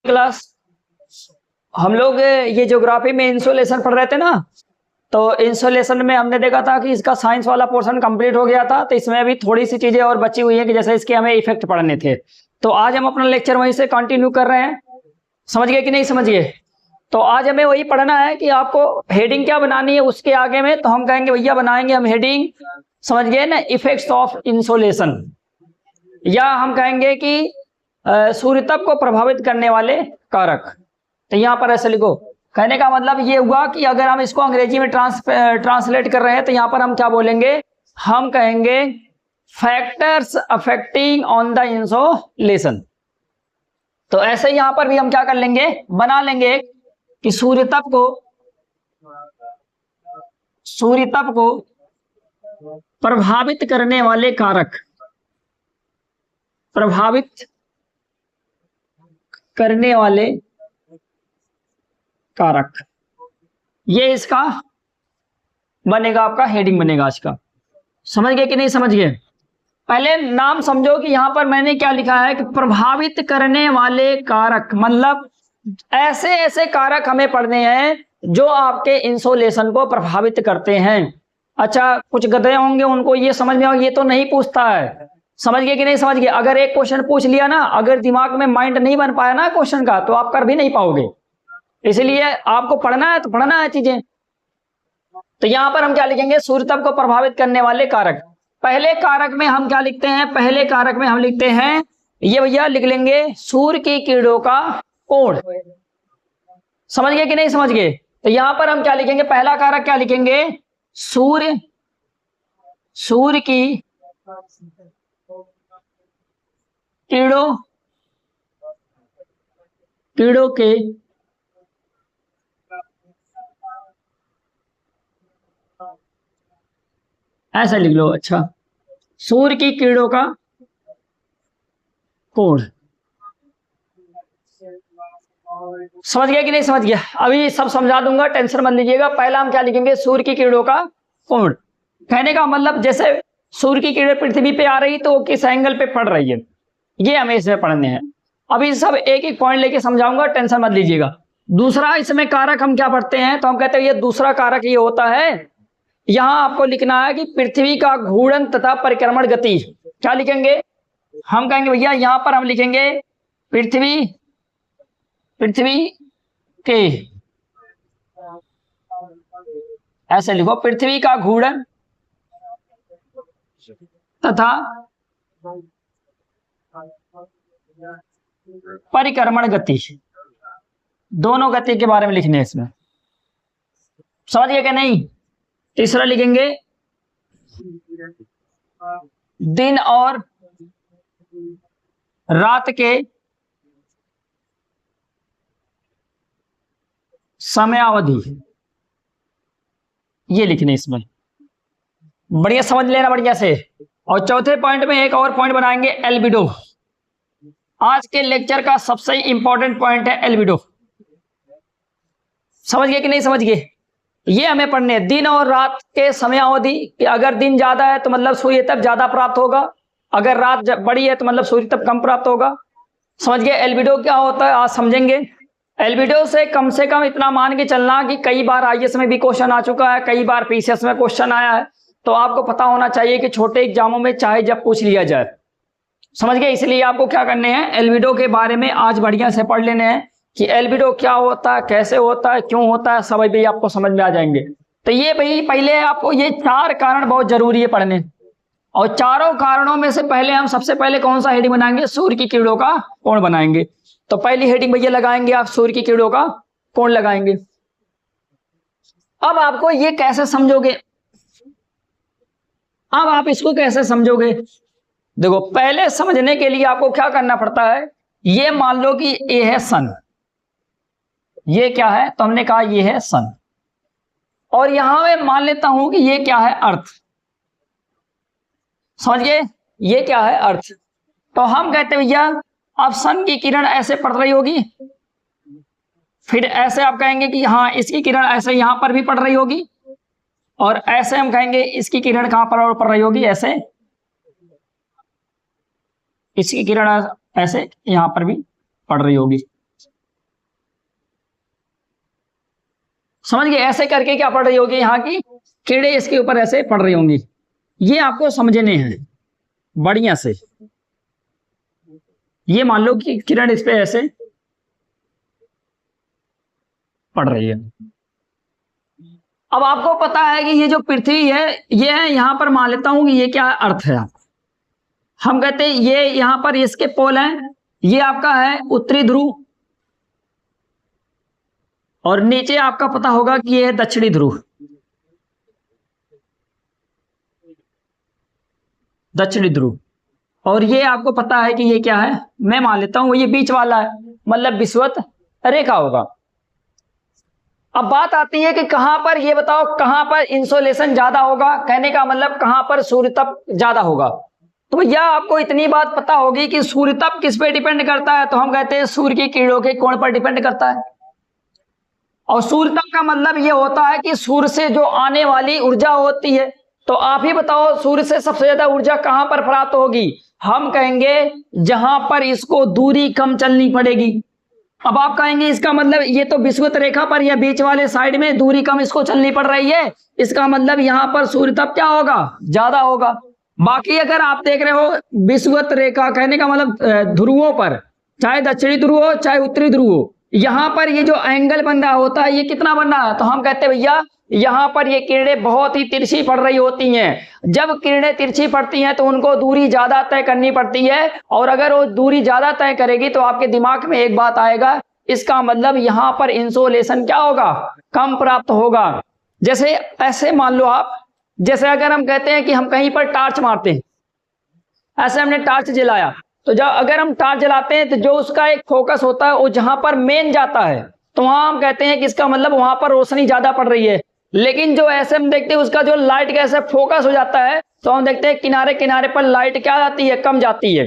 Class हम लोग ये ज्योग्राफी में इंसोलेशन पढ़ रहे थे ना, तो इंसोलेशन में हमने देखा था कि इसका साइंस वाला पोर्शन कंप्लीट हो गया था। तो इसमें अभी थोड़ी सी चीजें और बची हुई हैं कि जैसे इसके हमें इफेक्ट पढ़ने थे। तो आज हम अपना लेक्चर वहीं से कंटिन्यू कर रहे हैं। समझ गए कि नहीं समझ गए? तो आज हमें वही पढ़ना है कि आपको हेडिंग क्या बनानी है उसके आगे में। तो हम कहेंगे भैया बनाएंगे हम हेडिंग, समझ गए ना, इफेक्ट्स ऑफ इंसोलेशन, या हम कहेंगे कि सूर्यताप को प्रभावित करने वाले कारक। तो यहां पर ऐसे लिखो। कहने का मतलब ये हुआ कि अगर हम इसको अंग्रेजी में ट्रांसलेट कर रहे हैं तो यहां पर हम क्या बोलेंगे, हम कहेंगे factors affecting on the insolation. तो ऐसे ही यहां पर भी हम क्या कर लेंगे, बना लेंगे कि सूर्यताप को प्रभावित करने वाले कारक, प्रभावित करने वाले कारक, ये इसका बनेगा, आपका हेडिंग बनेगा इसका। समझ गए कि नहीं समझ गए? पहले नाम समझो कि यहां पर मैंने क्या लिखा है कि प्रभावित करने वाले कारक, मतलब ऐसे ऐसे कारक हमें पढ़ने हैं जो आपके इंसोलेशन को प्रभावित करते हैं। अच्छा, कुछ गधे होंगे उनको ये समझ में आओ, ये तो नहीं पूछता है। समझ गए कि नहीं समझ गए? अगर एक क्वेश्चन पूछ लिया ना, अगर दिमाग में माइंड नहीं बन पाया ना क्वेश्चन का, तो आप कर भी नहीं पाओगे। इसलिए आपको पढ़ना है तो पढ़ना है चीजें। तो यहां पर हम क्या लिखेंगे, सूर्यताप को प्रभावित करने वाले कारक। पहले कारक में हम क्या लिखते हैं, पहले कारक में हम लिखते हैं ये भैया लिख लेंगे सूर्य की किरणों का कोण। समझ गए कि नहीं समझ गए? तो यहां पर हम क्या लिखेंगे, पहला कारक क्या लिखेंगे, सूर्य की किरणों के ऐसा लिख लो। अच्छा, सूर्य की किरणों का कोण। समझ गया कि नहीं समझ गया? अभी सब समझा दूंगा, टेंशन मत लीजिएगा। पहला हम क्या लिखेंगे, सूर्य की किरणों का कोण। कहने का मतलब जैसे सूर्य की किरण पृथ्वी पे आ रही तो वो किस एंगल पे पड़ रही है, ये हमें इसमें पढ़ने हैं। अभी सब एक एक पॉइंट लेके समझाऊंगा, टेंशन मत लीजिएगा। दूसरा इसमें कारक हम क्या पढ़ते हैं, तो हम कहते हैं ये दूसरा कारक ये होता है, यहां आपको लिखना है कि पृथ्वी का घूर्णन तथा परिक्रमण गति। क्या लिखेंगे, हम कहेंगे भैया यहां पर हम लिखेंगे पृथ्वी के, ऐसे लिखो, पृथ्वी का घूर्णन तथा परिक्रमण गति, दोनों गति के बारे में लिखने हैं इसमें। समझ गए क्या नहीं? तीसरा लिखेंगे दिन और रात के समयावधि, ये लिखने इसमें। बढ़िया समझ लेना बढ़िया से। और चौथे पॉइंट में एक और पॉइंट बनाएंगे, एल्बिडो। आज के लेक्चर का सबसे इंपॉर्टेंट पॉइंट है एल्बिडो। समझ गए कि नहीं समझ गए? ये हमें पढ़ने, दिन और रात के समयावधि, कि अगर दिन ज्यादा है तो मतलब सूर्यताप ज्यादा प्राप्त होगा, अगर रात बड़ी है तो मतलब सूर्यताप कम प्राप्त होगा। समझ गए? एल्बिडो क्या होता है आज समझेंगे। एल्बिडो से कम इतना मान के चलना कि कई बार आईएएस में भी क्वेश्चन आ चुका है, कई बार पीसीएस में क्वेश्चन आया है, तो आपको पता होना चाहिए कि छोटे एग्जामों में चाहे जब पूछ लिया जाए। समझ गए? इसलिए आपको क्या करने हैं, एल्बिडो के बारे में आज बढ़िया से पढ़ लेने हैं कि एल्बिडो क्या होता है, कैसे होता है, क्यों होता है, सब भी आपको समझ में आ जाएंगे। तो ये भाई पहले आपको ये 4 कारण बहुत जरूरी है पढ़ने, और चारों कारणों में से पहले हम सबसे पहले कौन सा हेडिंग बनाएंगे, सूर्य की किरणों का कोण बनाएंगे। तो पहली हेडिंग भैया लगाएंगे आप, सूर्य की किरणों का कोण लगाएंगे। अब आपको ये कैसे समझोगे, अब आप इसको कैसे समझोगे, देखो पहले समझने के लिए आपको क्या करना पड़ता है, ये मान लो कि ये है सन, ये क्या है, तो हमने कहा ये है सन, और यहां मैं मान लेता हूं कि ये क्या है, अर्थ। समझ गए? ये क्या है, अर्थ। तो हम कहते हैं भैया अब सन की किरण ऐसे पड़ रही होगी, फिर ऐसे आप कहेंगे कि हाँ इसकी किरण ऐसे यहां पर भी पड़ रही होगी, और ऐसे हम कहेंगे इसकी किरण कहां पर और पड़ रही होगी, ऐसे इसकी किरण ऐसे यहां पर भी पड़ रही होगी। समझ गए? ऐसे करके क्या पड़ रही होगी, यहाँ की किरणें इसके ऊपर ऐसे पड़ रही होंगी। ये आपको समझने हैं बढ़िया से। ये मान लो कि किरण इस पे ऐसे पड़ रही है। अब आपको पता है कि ये जो पृथ्वी है ये है, यहां पर मान लेता हूं कि ये क्या अर्थ है। हम कहते हैं ये यहां पर इसके पोल हैं, ये आपका है उत्तरी ध्रुव, और नीचे आपका पता होगा कि ये है दक्षिणी ध्रुव। दक्षिणी ध्रुव, और ये आपको पता है कि ये क्या है, मैं मान लेता हूं ये बीच वाला है, मतलब विषुवत रेखा होगा। अब बात आती है कि कहां पर, ये बताओ कहां पर इंसोलेशन ज्यादा होगा, कहने का मतलब कहां पर सूर्य तप ज्यादा होगा। तो भैया आपको इतनी बात पता होगी कि सूर्य तप किस पे डिपेंड करता है, तो हम कहते हैं सूर्य की किरणों के कोण पर डिपेंड करता है। और सूर्य तप का मतलब ये होता है कि सूर्य से जो आने वाली ऊर्जा होती है, तो आप ही बताओ सूर्य से सबसे ज्यादा ऊर्जा कहां पर प्राप्त होगी। हम कहेंगे जहां पर इसको दूरी कम चलनी पड़ेगी। अब आप कहेंगे इसका मतलब ये तो विषुवत रेखा पर या बीच वाले साइड में दूरी कम इसको चलनी पड़ रही है, इसका मतलब यहां पर सूर्य तप क्या होगा, ज्यादा होगा। बाकी अगर आप देख रहे हो विषुवत रेखा, कहने का मतलब ध्रुवों पर, चाहे दक्षिणी ध्रुव हो चाहे उत्तरी ध्रुव हो, यहां पर ये जो एंगल बन रहा होता है ये कितना बन रहा है, तो हम कहते हैं भैया यहां पर ये किरणें बहुत ही तिरछी पड़ रही होती हैं। जब किरणें तिरछी पड़ती हैं तो उनको दूरी ज्यादा तय करनी पड़ती है, और अगर वो दूरी ज्यादा तय करेगी तो आपके दिमाग में एक बात आएगा, इसका मतलब यहां पर इंसोलेशन क्या होगा, कम प्राप्त होगा। जैसे ऐसे मान लो आप, जैसे अगर हम कहते हैं कि हम कहीं पर टार्च मारते हैं, ऐसे हमने टार्च जलाया, तो जब अगर हम टार्च जलाते हैं तो जो उसका एक फोकस होता है वो जहां पर मेन जाता है, तो वहां हम कहते हैं कि इसका मतलब वहां पर रोशनी ज्यादा पड़ रही है। लेकिन जो ऐसे हम देखते हैं उसका जो लाइट कैसे फोकस हो जाता है, तो हम देखते हैं किनारे किनारे पर लाइट क्या जाती है, कम जाती है।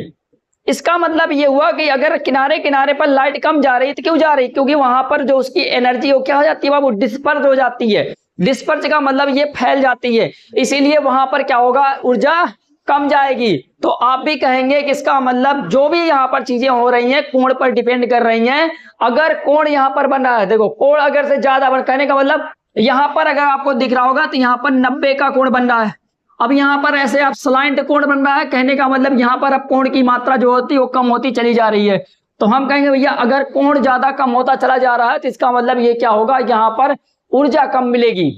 इसका मतलब ये हुआ कि अगर किनारे किनारे पर लाइट कम जा रही है तो क्यों जा रही है, क्योंकि वहां पर जो उसकी एनर्जी वो क्या हो जाती है बाबू, डिस्पर्स हो जाती है। डिस्पर्स का मतलब ये फैल जाती है, इसीलिए वहां पर क्या होगा, ऊर्जा कम जाएगी। तो आप भी कहेंगे कि इसका मतलब जो भी यहाँ पर चीजें हो रही हैं कोण पर डिपेंड कर रही हैं। अगर कोण यहाँ पर बन रहा है, देखो कोण अगर से ज्यादा बन, कहने का मतलब यहाँ पर अगर आपको दिख रहा होगा तो यहाँ पर 90 का कोण बन रहा है। अब यहाँ पर ऐसे आप स्लाइंट कोण बन रहा है, कहने का मतलब यहाँ पर अब कोण की मात्रा जो होती है वो कम होती चली जा रही है। तो हम कहेंगे भैया अगर कोण ज्यादा कम होता चला जा रहा है तो इसका मतलब ये क्या होगा, यहाँ पर ऊर्जा कम मिलेगी।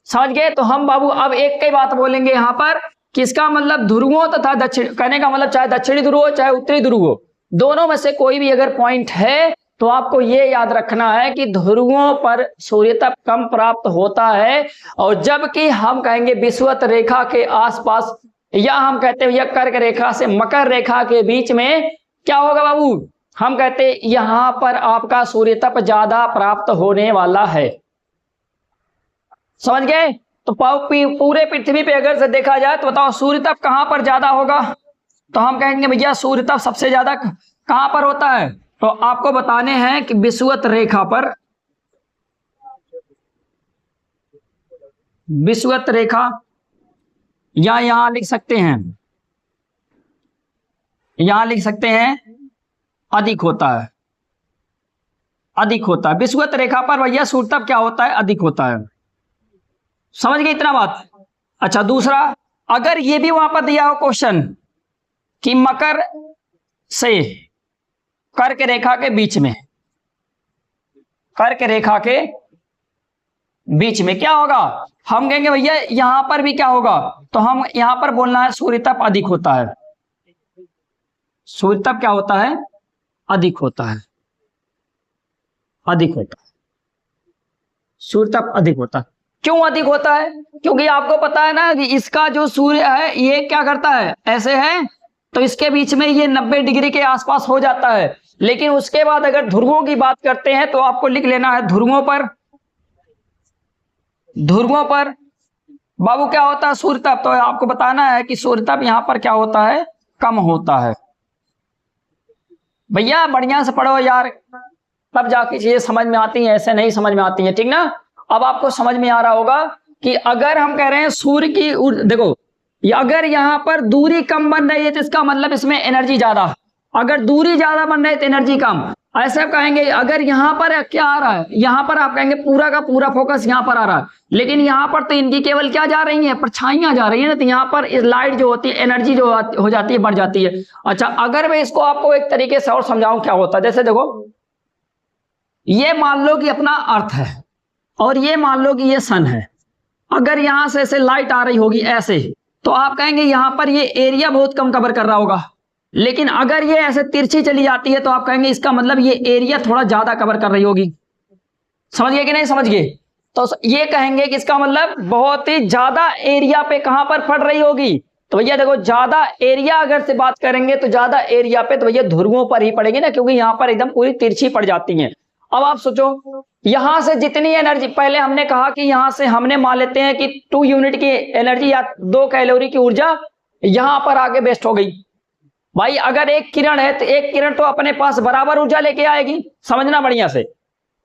समझ गए? तो हम बाबू अब एक कई बात बोलेंगे यहाँ पर, किसका मतलब ध्रुवों तथा दक्षिण, कहने का मतलब चाहे दक्षिणी ध्रुव हो चाहे उत्तरी ध्रुव हो, दोनों में से कोई भी अगर पॉइंट है तो आपको ये याद रखना है कि ध्रुवों पर सूर्यतप कम प्राप्त होता है, और जबकि हम कहेंगे विषुवत रेखा के आसपास, या हम कहते हैं भैया कर्क रेखा से मकर रेखा के बीच में क्या होगा बाबू, हम कहते हैं यहां पर आपका सूर्यतप ज्यादा प्राप्त होने वाला है। समझ गए? तो पूरे पृथ्वी पे अगर से देखा जाए तो बताओ सूर्यतप कहां पर ज्यादा होगा, तो हम कहेंगे भैया सूर्यतप सबसे ज्यादा कहां पर होता है, तो आपको बताने हैं कि विषुवत रेखा पर, विषुवत रेखा, या यहां लिख सकते हैं, यहां लिख सकते हैं अधिक होता है, अधिक होता है विषुवत रेखा पर भैया सूर्यतप क्या होता है, अधिक होता है। समझ गए इतना बात? अच्छा दूसरा, अगर ये भी वहां पर दिया हो क्वेश्चन कि मकर से कर्क रेखा के बीच में, कर्क रेखा के बीच में क्या होगा, हम कहेंगे भैया यहां पर भी क्या होगा, तो हम यहां पर बोलना है सूर्यतप अधिक होता है। सूर्यतप क्या होता है, अधिक होता है, अधिक होता है, सूर्यतप अधिक होता है। क्यों अधिक होता है, क्योंकि आपको पता है ना कि इसका जो सूर्य है ये क्या करता है, ऐसे है, तो इसके बीच में ये 90 डिग्री के आसपास हो जाता है। लेकिन उसके बाद अगर ध्रुवों की बात करते हैं तो आपको लिख लेना है ध्रुवों पर, ध्रुवों पर बाबू क्या होता है, सूर्यतप, तो आपको बताना है कि सूर्यतप यहां पर क्या होता है, कम होता है। भैया बढ़िया से पढ़ो यार, तब जाके चीजें समझ में आती हैं, ऐसे नहीं समझ में आती हैं, ठीक ना। अब आपको समझ में आ रहा होगा कि अगर हम कह रहे हैं सूर्य की, देखो अगर यहां पर दूरी कम बन रही है तो इसका मतलब इसमें एनर्जी ज्यादा, अगर दूरी ज्यादा बन रही है तो एनर्जी कम। ऐसे आप कहेंगे अगर यहाँ पर क्या आ रहा है, यहाँ पर आप कहेंगे पूरा का पूरा फोकस यहाँ पर आ रहा है, लेकिन यहाँ पर तो इनकी केवल क्या जा रही है, परछाइयां जा रही है ना, तो यहाँ पर लाइट जो होती है, एनर्जी जो हो जाती है, बढ़ जाती है। अच्छा, अगर मैं इसको आपको एक तरीके से और समझाऊं क्या होता है, जैसे देखो ये मान लो कि अपना अर्थ है और ये मान लो कि ये सन है। अगर यहां से ऐसे लाइट आ रही होगी ऐसे, तो आप कहेंगे यहां पर ये एरिया बहुत कम कवर कर रहा होगा, लेकिन अगर ये ऐसे तिरछी चली जाती है तो आप कहेंगे इसका मतलब ये एरिया थोड़ा ज्यादा कवर कर रही होगी। समझ गए कि नहीं समझ गए? तो ये कहेंगे कि इसका मतलब बहुत ही ज्यादा एरिया पे कहां पर पड़ रही होगी। तो भैया देखो, ज्यादा एरिया अगर से बात करेंगे तो ज्यादा एरिया पे तो भैया ध्रुवों पर ही पड़ेगी ना, क्योंकि यहां पर एकदम पूरी तिरछी पड़ जाती है। अब आप सोचो, यहां से जितनी एनर्जी, पहले हमने कहा कि यहां से हमने मान लेते हैं कि 2 यूनिट की एनर्जी या 2 कैलोरी की ऊर्जा यहां पर आगे बेस्ट हो गई। भाई अगर एक किरण है तो एक किरण तो अपने पास बराबर ऊर्जा लेके आएगी, समझना बढ़िया से।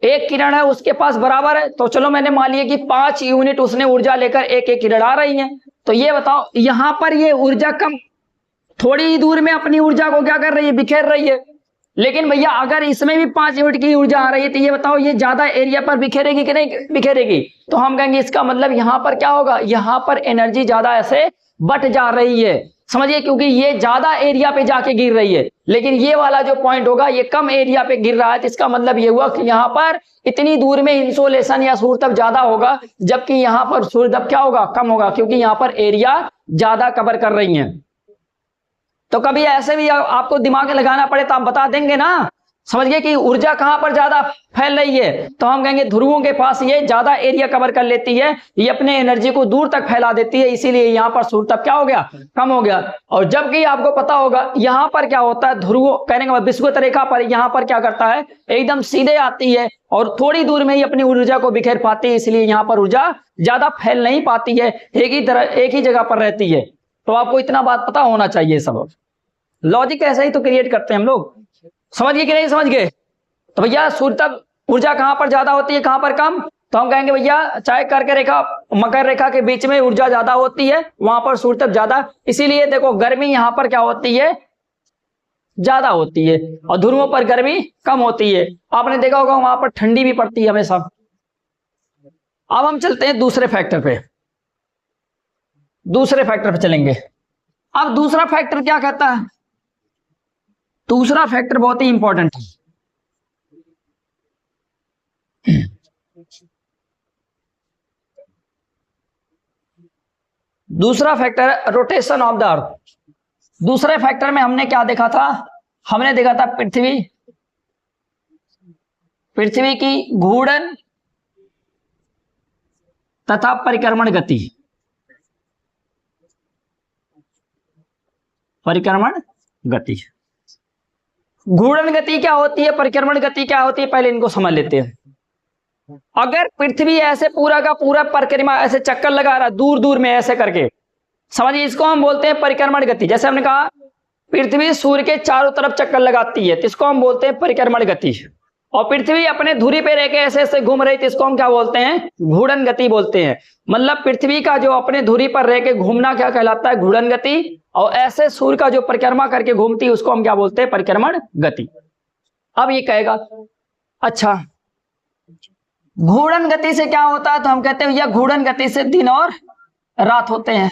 एक किरण है उसके पास बराबर है, तो चलो मैंने मान लिया कि 5 यूनिट उसने ऊर्जा लेकर एक एक किरण आ रही है। तो ये बताओ, यहां पर ये ऊर्जा कम, थोड़ी ही दूर में अपनी ऊर्जा को क्या कर रही है, बिखेर रही है। लेकिन भैया अगर इसमें भी 5 यूनिट की ऊर्जा आ रही है, तो ये बताओ ये ज्यादा एरिया पर बिखेरेगी कि नहीं बिखेरेगी? तो हम कहेंगे इसका मतलब यहां पर क्या होगा, यहां पर एनर्जी ज्यादा ऐसे बट जा रही है, समझिए, क्योंकि ये ज्यादा एरिया पे जाके गिर रही है। लेकिन ये वाला जो पॉइंट होगा ये कम एरिया पे गिर रहा है, तो इसका मतलब ये हुआ कि यहाँ पर इतनी दूर में इंसोलेशन या सूर्यताप ज्यादा होगा, जबकि यहाँ पर सूर्यताप क्या होगा, कम होगा, क्योंकि यहाँ पर एरिया ज्यादा कवर कर रही है। तो कभी ऐसे भी आपको दिमाग में लगाना पड़े तो आप बता देंगे ना, समझ गए कि ऊर्जा कहां पर ज्यादा फैल रही है। तो हम कहेंगे ध्रुवों के पास ये ज्यादा एरिया कवर कर लेती है, ये अपने एनर्जी को दूर तक फैला देती है, इसीलिए यहाँ पर सूर्यताप क्या हो गया, कम हो गया। और जबकि आपको पता होगा यहाँ पर क्या होता है, ध्रुवों कहने का विषुवत रेखा पर यहाँ पर क्या करता है, एकदम सीधे आती है और थोड़ी दूर में ही अपनी ऊर्जा को बिखेर पाती है, इसलिए यहाँ पर ऊर्जा ज्यादा फैल नहीं पाती है, एक ही जगह पर रहती है। तो आपको इतना बात पता होना चाहिए। सब लॉजिक ऐसा ही तो क्रिएट करते हैं हम लोग, समझ गए कि नहीं समझ गए? तो भैया सूर्यताप ऊर्जा कहां पर ज्यादा होती है, कहां पर कम? तो हम कहेंगे भैया चाहे कर्क रेखा मकर रेखा के बीच में ऊर्जा ज्यादा होती है, वहां पर सूर्यताप ज्यादा, इसीलिए देखो गर्मी यहां पर क्या होती है, ज्यादा होती है, और ध्रुवों पर गर्मी कम होती है। आपने देखा होगा वहां पर ठंडी भी पड़ती है हमेशा। अब हम चलते हैं दूसरे फैक्टर पे, दूसरे फैक्टर पे चलेंगे। अब दूसरा फैक्टर क्या कहता है, दूसरा फैक्टर बहुत ही इंपॉर्टेंट है। दूसरा factor rotation of the earth. दूसरे फैक्टर में हमने क्या देखा था, हमने देखा था पृथ्वी की घूर्णन तथा परिक्रमण गति। परिक्रमण गति, घूर्णन गति क्या होती है, परिक्रमण गति क्या होती है, पहले इनको समझ लेते हैं। अगर पृथ्वी ऐसे पूरा का पूरा परिक्रमा ऐसे चक्कर लगा रहा है दूर दूर में ऐसे करके, समझिए, इसको हम बोलते हैं परिक्रमण गति। जैसे हमने कहा पृथ्वी सूर्य के चारों तरफ चक्कर लगाती है, तो इसको हम बोलते हैं परिक्रमण गति। और पृथ्वी अपने धुरी पे रह के ऐसे ऐसे घूम रही थी, इसको हम क्या बोलते हैं, घूर्णन गति बोलते हैं। मतलब पृथ्वी का जो अपने धुरी पर रह के घूमना क्या कहलाता है, घूर्णन गति। और ऐसे सूर्य का जो परिक्रमा करके घूमती है उसको हम क्या बोलते हैं, परिक्रमण गति। अब ये कहेगा अच्छा घूर्णन गति से क्या होता है, तो हम कहते हैं भैया घूर्णन गति से दिन और रात होते हैं।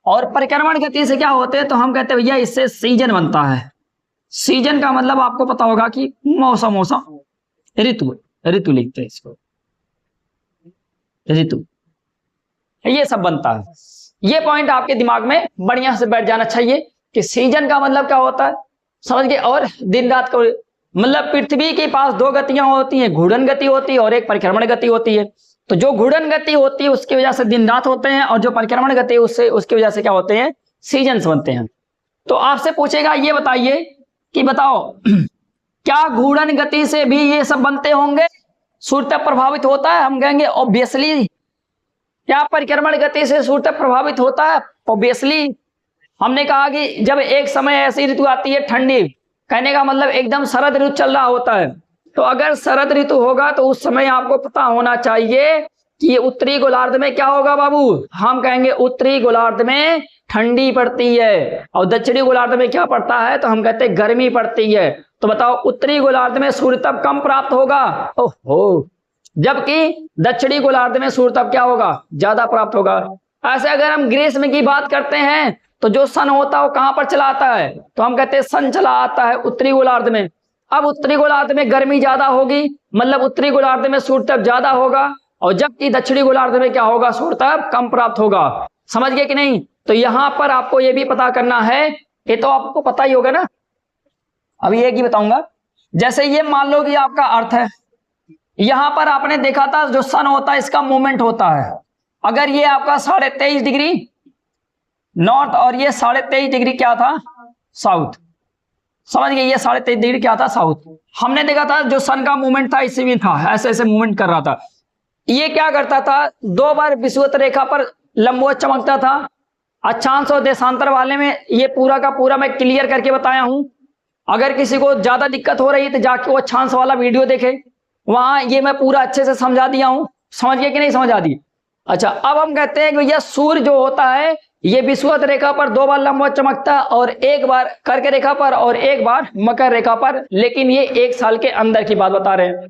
और परिक्रमण गति से क्या होते हैं, तो हम कहते हैं भैया इससे सीजन बनता है। सीजन का मतलब आपको पता होगा कि मौसम, मौसम ऋतु, ऋतु लिखते हैं इसको, ऋतु, ये सब बनता है। ये पॉइंट आपके दिमाग में बढ़िया से बैठ जाना चाहिए कि सीजन का मतलब क्या होता है, समझ गए। और दिन रात को मतलब पृथ्वी के पास 2 गतियां होती हैं, घूर्णन गति होती है और एक परिक्रमण गति होती है। तो जो घूर्णन गति होती है उसकी वजह से दिन रात होते हैं, और जो परिक्रमण गति है उससे उसकी वजह से क्या होते हैं, सीजन्स बनते हैं। तो आपसे पूछेगा ये बताइए कि बताओ क्या घूर्णन गति से भी ये सब बनते होंगे, सूर्यताप प्रभावित होता है? हम कहेंगे ऑब्वियसली। क्या परिक्रमण गति से सूर्यताप प्रभावित होता है? ऑब्वियसली। हमने कहा कि जब एक समय ऐसी ऋतु आती है ठंडी, कहने का मतलब एकदम शरद ऋतु चल रहा होता है, तो अगर शरद ऋतु होगा तो उस समय आपको पता होना चाहिए कि ये उत्तरी गोलार्ध में क्या होगा बाबू, हम कहेंगे उत्तरी गोलार्ध में ठंडी पड़ती है, और दक्षिणी गोलार्ध में क्या पड़ता है, तो हम कहते हैं गर्मी पड़ती है। तो बताओ उत्तरी गोलार्ध में सूर्य तप कम प्राप्त होगा, ओहो, जबकि दक्षिणी गोलार्ध में सूर्य तप क्या होगा, ज्यादा प्राप्त होगा। ऐसे अगर हम ग्रीष्म की बात करते हैं तो जो सन होता है वो कहां पर चला आता है, तो हम कहते हैं सन चला आता है उत्तरी गोलार्ध में। अब उत्तरी गोलार्ध में गर्मी ज्यादा होगी, मतलब उत्तरी गोलार्ध में सूर्य तप ज्यादा होगा, और जबकि दक्षिणी गोलार्ध में क्या होगा, सूर्य तप कम प्राप्त होगा। समझ गए कि नहीं? तो यहां पर आपको यह भी पता करना है, ये तो आपको पता ही होगा ना, अभी एक ही बताऊंगा। जैसे ये मान लो कि आपका अर्थ है, यहां पर आपने देखा था जो सन होता है इसका मूवमेंट होता है, अगर ये आपका 23.5 डिग्री नॉर्थ और ये 23.5 डिग्री क्या था, साउथ। समझ गए, ये 23.5 डिग्री क्या था, साउथ। हमने देखा था जो सन का मूवमेंट था इसी में था, ऐसे ऐसे मूवमेंट कर रहा था। ये क्या करता था, 2 बार विषुवत रेखा पर लंबवत चमकता था। अक्षांश और देशांतर वाले में ये पूरा का पूरा मैं क्लियर करके बताया हूं। अगर किसी को ज्यादा दिक्कत हो रही है तो जाके वो अक्षांश वाला वीडियो देखे, वहां ये मैं पूरा अच्छे से समझा दिया हूं। समझ गए कि नहीं समझा दी? अच्छा, अब हम कहते हैं कि भैया सूर्य जो होता है ये विषुवत रेखा पर 2 बार लंबवत चमकता है, और 1 बार कर्क रेखा पर और 1 बार मकर रेखा पर, लेकिन ये 1 साल के अंदर की बात बता रहे हैं।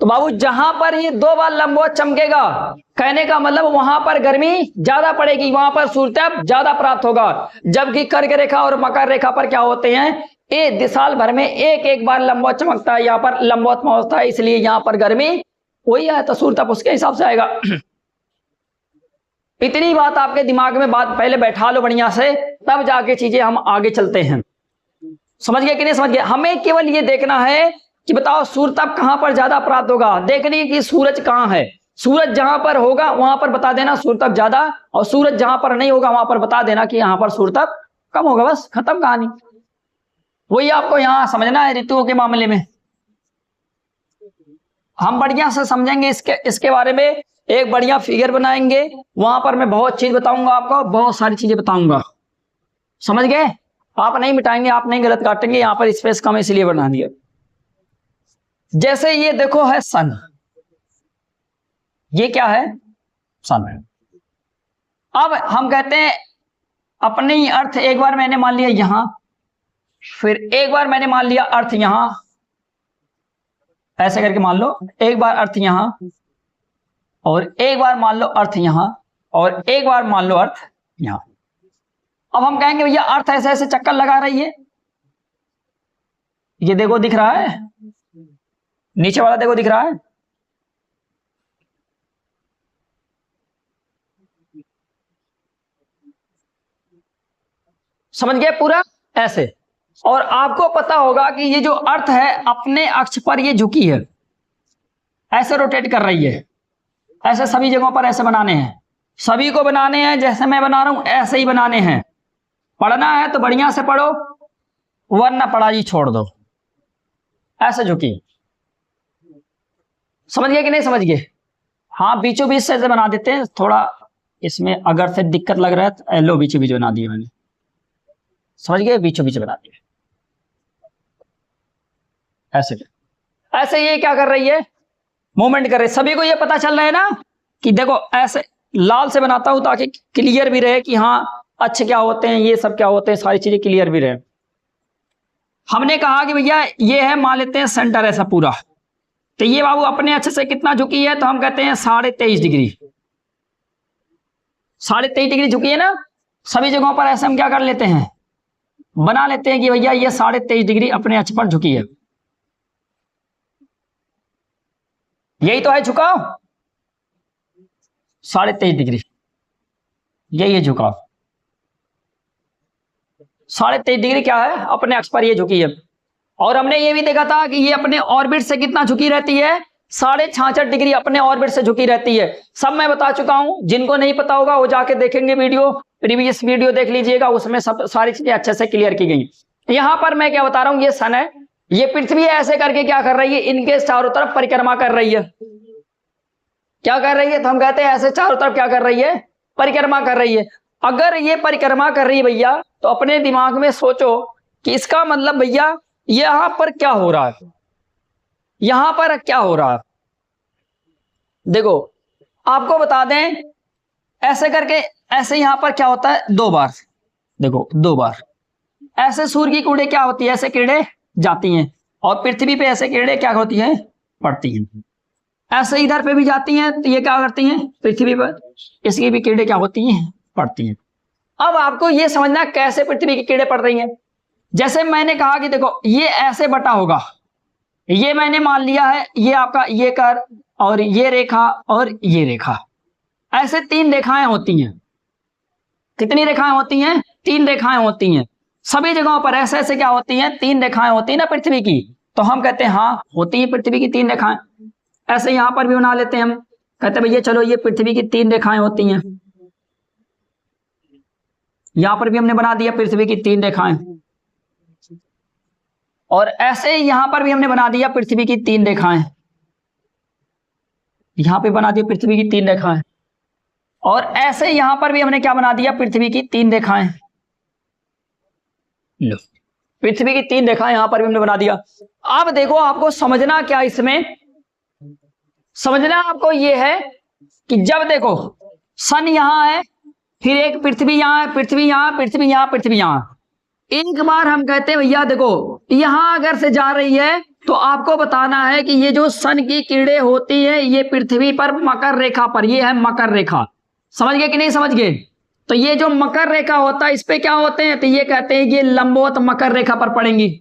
तो बाबू जहां पर ये 2 बार लंबवत चमकेगा, कहने का मतलब वहां पर गर्मी ज्यादा पड़ेगी, वहां पर सूर्य तप ज्यादा प्राप्त होगा। जबकि कर्क रेखा और मकर रेखा पर क्या होते हैं, ये साल भर में एक बार लंबवत चमकता है, यहाँ पर लंबवत में होता है, इसलिए यहाँ पर गर्मी वही है, तो सूर्य तप उसके हिसाब से आएगा। इतनी बात आपके दिमाग में बात पहले बैठा लो बढ़िया से, तब जाके चीजें हम आगे चलते हैं। समझ गए कि नहीं समझ गए? हमें केवल ये देखना है कि बताओ सूर्य तप कहां पर ज्यादा प्राप्त होगा, देखनी कि सूरज कहां है। सूरज जहां पर होगा वहां पर बता देना सूर्य तप ज्यादा, और सूरज जहां पर नहीं होगा वहां पर बता देना कि यहां पर सूर्य तप कम होगा, बस खत्म कहानी। वही आपको यहां समझना है ऋतुओं के मामले में। हम बढ़िया से समझेंगे इसके बारे में, एक बढ़िया फिगर बनाएंगे, वहां पर मैं बहुत चीज बताऊंगा आपको, बहुत सारी चीजें बताऊंगा। समझ गए? आप नहीं मिटाएंगे, आप नहीं गलत काटेंगे, यहां पर स्पेस कम इसलिए बना दिया। जैसे ये देखो है सन, ये क्या है, सन है। अब हम कहते हैं अपने ही अर्थ, एक बार मैंने मान लिया यहां, फिर एक बार मैंने मान लिया अर्थ यहां, ऐसे करके मान लो, एक बार अर्थ यहां, और एक बार मान लो अर्थ यहां, और एक बार मान लो अर्थ यहां। अब हम कहेंगे भैया अर्थ ऐसे ऐसे चक्कर लगा रही है, ये देखो दिख रहा है, नीचे वाला देखो दिख रहा है, समझ गए पूरा ऐसे। और आपको पता होगा कि ये जो अर्थ है अपने अक्ष पर ये झुकी है, ऐसे रोटेट कर रही है। ऐसे सभी जगहों पर ऐसे बनाने हैं, सभी को बनाने हैं, जैसे मैं बना रहा हूं ऐसे ही बनाने हैं। पढ़ना है तो बढ़िया से पढ़ो, वरना पढ़ाई छोड़ दो। ऐसे झुकी, समझ गए कि नहीं समझ गए? हाँ, बीचों बीच से ऐसे बना देते हैं, थोड़ा इसमें अगर से दिक्कत लग रहा है तो लो बीचों बीच बना दिए मैंने। समझ गए? बीचों बीच बना दिए ऐसे। ऐसे ये क्या कर रही है, मूवमेंट कर रही है। सभी को ये पता चल रहा है ना कि देखो ऐसे लाल से बनाता हूं ताकि क्लियर भी रहे कि हाँ अच्छे क्या होते हैं, ये सब क्या होते हैं, सारी चीजें क्लियर भी रहे। हमने कहा कि भैया ये है, मान लेते हैं सेंटर ऐसा पूरा, तो ये बाबू अपने अच्छे से कितना झुकी है, तो हम कहते हैं 23.5 डिग्री। 23.5 डिग्री झुकी है ना। सभी जगहों पर ऐसे हम क्या कर लेते हैं, बना लेते हैं कि भैया ये 23.5 डिग्री अपने अक्ष पर झुकी है। यही तो है झुकाव, 23.5 डिग्री, यही है झुकाव। 23.5 डिग्री क्या है, अपने अक्ष पर ये झुकी है। और हमने ये भी देखा था कि ये अपने ऑर्बिट से कितना झुकी रहती है, 66.5 डिग्री अपने ऑर्बिट से झुकी रहती है। सब मैं बता चुका हूं, जिनको नहीं पता होगा वो जाके देखेंगे वीडियो, प्रीवियस वीडियो देख लीजिएगा, उसमें सब सारी चीजें अच्छे से क्लियर की गई। यहां पर मैं क्या बता रहा हूं, ये सन है, ये पृथ्वी ऐसे करके क्या कर रही है, इनके चारों तरफ परिक्रमा कर रही है। क्या कर रही है, तो हम कहते हैं ऐसे चारों तरफ क्या कर रही है, परिक्रमा कर रही है। अगर ये परिक्रमा कर रही है भैया, तो अपने दिमाग में सोचो कि इसका मतलब भैया यहां पर क्या हो रहा है, यहां पर क्या हो रहा है। देखो आपको बता दें, ऐसे करके ऐसे यहां पर क्या होता है, 2 बार, देखो 2 बार ऐसे सूर्य की किरणें क्या होती है, ऐसे किरणें जाती हैं, और पृथ्वी पे ऐसे किरणें क्या होती हैं, पड़ती हैं। ऐसे इधर पे भी जाती हैं तो ये क्या करती हैं, पृथ्वी पर इसकी भी किरणें क्या होती हैं, पड़ती हैं। अब आपको ये समझना कैसे पृथ्वी की किरणें पड़ रही हैं। जैसे मैंने कहा कि देखो ये ऐसे बटा होगा, ये मैंने मान लिया है ये आपका ये कर और ये रेखा और ये रेखा, ऐसे 3 रेखाएं होती हैं। कितनी रेखाएं होती हैं, 3 रेखाएं होती हैं। सभी जगहों पर ऐसे ऐसे क्या होती हैं, 3 रेखाएं होती हैं ना पृथ्वी की। तो हम कहते हैं हाँ होती है पृथ्वी की 3 रेखाएं। ऐसे यहां पर भी बना लेते हैं हम, कहते हैं भैया चलो ये पृथ्वी की 3 रेखाएं होती हैं। यहां पर भी हमने बना दिया पृथ्वी की 3 रेखाएं, और ऐसे यहां पर भी हमने बना दिया पृथ्वी की 3 रेखाएं। यहां पे बना दिया पृथ्वी की 3 रेखाएं, और ऐसे यहां पर भी हमने क्या बना दिया, पृथ्वी की 3 रेखाएं। लो पृथ्वी की 3 रेखाएं यहां पर भी हमने बना दिया। अब देखो आपको समझना क्या इसमें, समझना आपको ये है कि जब देखो सन यहां है, फिर एक पृथ्वी यहां है, पृथ्वी यहां, पृथ्वी यहां, पृथ्वी यहां। एक बार हम कहते हैं भैया देखो यहां अगर से जा रही है तो आपको बताना है कि ये जो सन की किरणें होती है ये पृथ्वी पर मकर रेखा पर, ये है मकर रेखा। समझ गए कि नहीं समझ गए। तो ये जो मकर रेखा होता है इस पे क्या होते हैं, तो ये कहते हैं ये लंबवत मकर रेखा पर पड़ेंगी।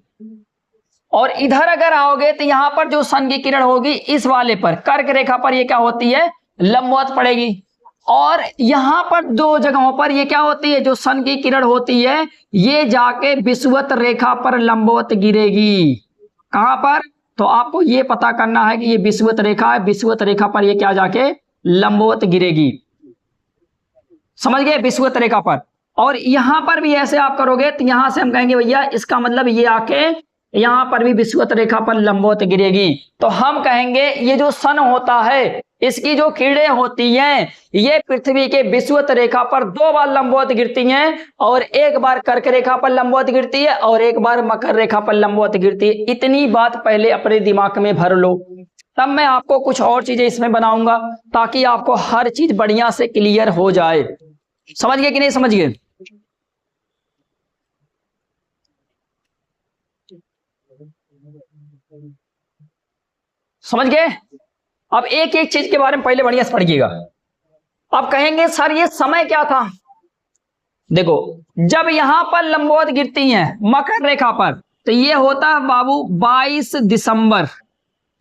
और इधर अगर आओगे तो यहां पर जो सन की किरण होगी इस वाले पर कर्क रेखा पर ये क्या होती है, लंबवत पड़ेगी। और यहां पर 2 जगहों पर ये क्या होती है, जो सन की किरण होती है ये जाके विषुवत रेखा पर लंबवत गिरेगी। कहां पर, तो आपको ये पता करना है कि ये विषुवत रेखा है, विषुवत रेखा पर ये क्या जाके लंबवत गिरेगी। समझ गए, विषुवत रेखा पर। और यहां पर भी ऐसे आप करोगे तो यहां से हम कहेंगे भैया इसका मतलब ये आके यहां पर भी विषुवत रेखा पर लंबवत गिरेगी। तो हम कहेंगे ये जो सन होता है इसकी जो किरणें होती हैं ये पृथ्वी के विषुवत रेखा पर 2 बार लंबवत गिरती हैं, और एक बार कर्क रेखा पर लंबवत गिरती है और एक बार मकर रेखा पर लंबवत गिरती है। इतनी बात पहले अपने दिमाग में भर लो, तब मैं आपको कुछ और चीजें इसमें बनाऊंगा ताकि आपको हर चीज बढ़िया से क्लियर हो जाए। समझ गए कि नहीं समझ गए। समझ गए। अब एक एक चीज के बारे में पहले बढ़िया से पढ़िएगा। अब कहेंगे सर ये समय क्या था, देखो जब यहां पर लंबवत गिरती हैं मकर रेखा पर तो ये होता है बाबू 22 दिसंबर।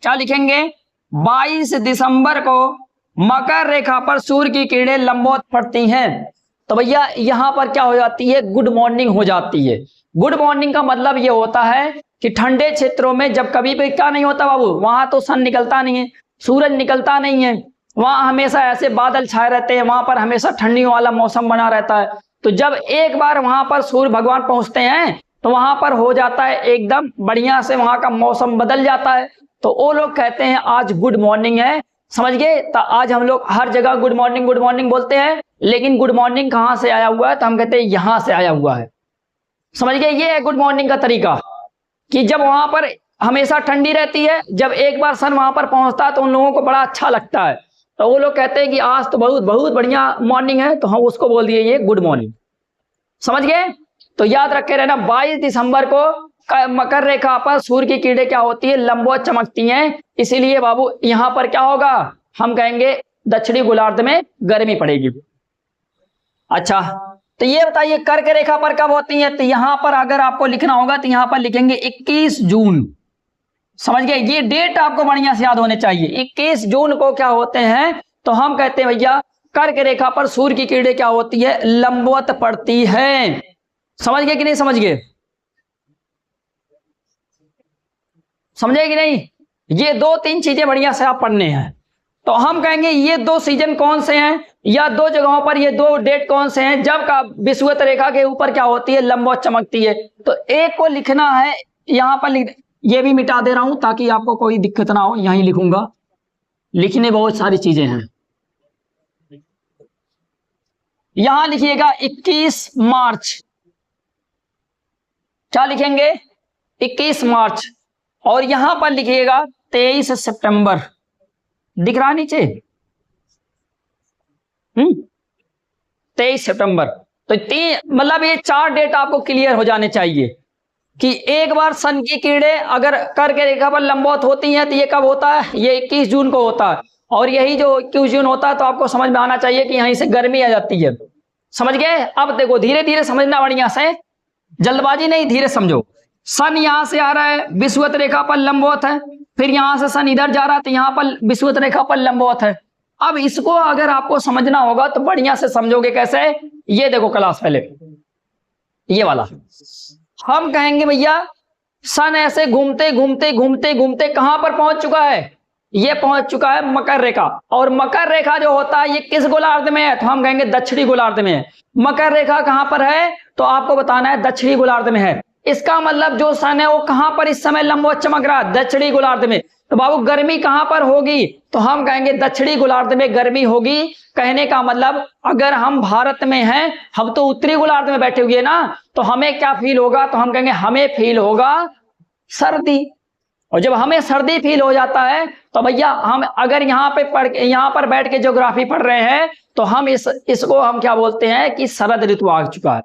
क्या लिखेंगे, 22 दिसंबर को मकर रेखा पर सूर्य की किरणें लंबवत पड़ती हैं। तो भैया यहां पर क्या हो जाती है, गुड मॉर्निंग हो जाती है। गुड मॉर्निंग का मतलब ये होता है कि ठंडे क्षेत्रों में जब कभी भी क्या नहीं होता बाबू, वहां तो सन निकलता नहीं है, सूरज निकलता नहीं है, वहां हमेशा ऐसे बादल छाए रहते हैं, वहां पर हमेशा ठंडी वाला मौसम बना रहता है। तो जब एक बार वहां पर सूर्य भगवान पहुंचते हैं तो वहां पर हो जाता है एकदम बढ़िया से, वहां का मौसम बदल जाता है। तो वो लोग कहते हैं आज गुड मॉर्निंग है। समझ गए। तो आज हम लोग हर जगह गुड मॉर्निंग बोलते हैं, लेकिन गुड मॉर्निंग कहां से आया हुआ है, तो हम कहते हैं यहां से आया हुआ है। समझ गए। ये है गुड मॉर्निंग का तरीका कि जब वहां पर हमेशा ठंडी रहती है, जब एक बार सन वहां पर पहुंचता है तो उन लोगों को बड़ा अच्छा लगता है, तो वो लोग कहते हैं कि आज तो बहुत बहुत बढ़िया मॉर्निंग है, तो हम उसको बोल दिए ये गुड मॉर्निंग। समझ गए। तो याद रखे रहना 22 दिसंबर को मकर रेखा पर सूर्य की किरणें क्या होती है, लंबवत चमकती हैं। इसीलिए बाबू यहां पर क्या होगा, हम कहेंगे दक्षिणी गोलार्ध में गर्मी पड़ेगी। अच्छा तो ये बताइए कर्क रेखा पर कब होती है, तो यहां पर अगर आपको लिखना होगा तो यहां पर लिखेंगे 21 जून। समझ गए। ये डेट आपको बढ़िया से याद होने चाहिए। 21 जून को क्या होते हैं, तो हम कहते हैं भैया कर्क रेखा पर सूर्य की किरणें क्या होती है, लंबवत पड़ती है। समझ गए कि नहीं समझ गए, समझे कि नहीं। ये 2-3 चीजें बढ़िया से आप पढ़ने हैं। तो हम कहेंगे ये 2 सीजन कौन से हैं, या 2 जगहों पर ये 2 डेट कौन से हैं जब का विषुवत रेखा के ऊपर क्या होती है, लंबवत चमकती है। तो एक को लिखना है, यहां पर ये भी मिटा दे रहा हूं ताकि आपको कोई दिक्कत ना हो, यहीं लिखूंगा। लिखने बहुत सारी चीजें हैं। यहां लिखिएगा 21 मार्च। क्या लिखेंगे, 21 मार्च। और यहां पर लिखिएगा 23 सितंबर। दिख रहा नीचे 23 सितंबर। तो मतलब ये 4 डेट आपको क्लियर हो जाने चाहिए। कि एक बार सन की किरणें अगर कर्क रेखा पर लंबवत होती हैं तो ये कब होता है? ये 21 जून को होता है। और यही जो 21 जून होता है तो आपको समझ में आना चाहिए कि यहीं से गर्मी आ जाती है। समझ गए? अब देखो धीरे धीरे समझना, बढ़िया से, जल्दबाजी नहीं, धीरे समझो। सन यहां से आ रहा है, विषुवत रेखा पर लंबवत है, फिर यहां से सन इधर जा रहा है तो यहां पर विषुवत रेखा पर लंबवत है। अब इसको अगर आपको समझना होगा तो बढ़िया से समझोगे कैसे? ये देखो क्लास पहले ये वाला, हम कहेंगे भैया सन ऐसे घूमते घूमते घूमते घूमते कहां पर पहुंच चुका है? ये पहुंच चुका है मकर रेखा। और मकर रेखा जो होता है ये किस गोलार्ध में है? तो हम कहेंगे दक्षिणी गोलार्ध में है। मकर रेखा कहां पर है? तो आपको बताना है दक्षिणी गोलार्ध में है। इसका मतलब जो सन है वो कहां पर इस समय लंबवत चमक रहा है? दक्षिणी गोलार्ध में। तो बाबू गर्मी कहां पर होगी? तो हम कहेंगे दक्षिणी गोलार्ध में गर्मी होगी। कहने का मतलब अगर हम भारत में हैं, हम तो उत्तरी गोलार्ध में बैठे हुए ना, तो हमें क्या फील होगा? तो हम कहेंगे हमें फील होगा सर्दी। और जब हमें सर्दी फील हो जाता है तो भैया हम अगर यहाँ पर बैठ के ज्योग्राफी पढ़ रहे हैं तो हम इसको हम क्या बोलते हैं कि शरद ऋतु आ चुका है।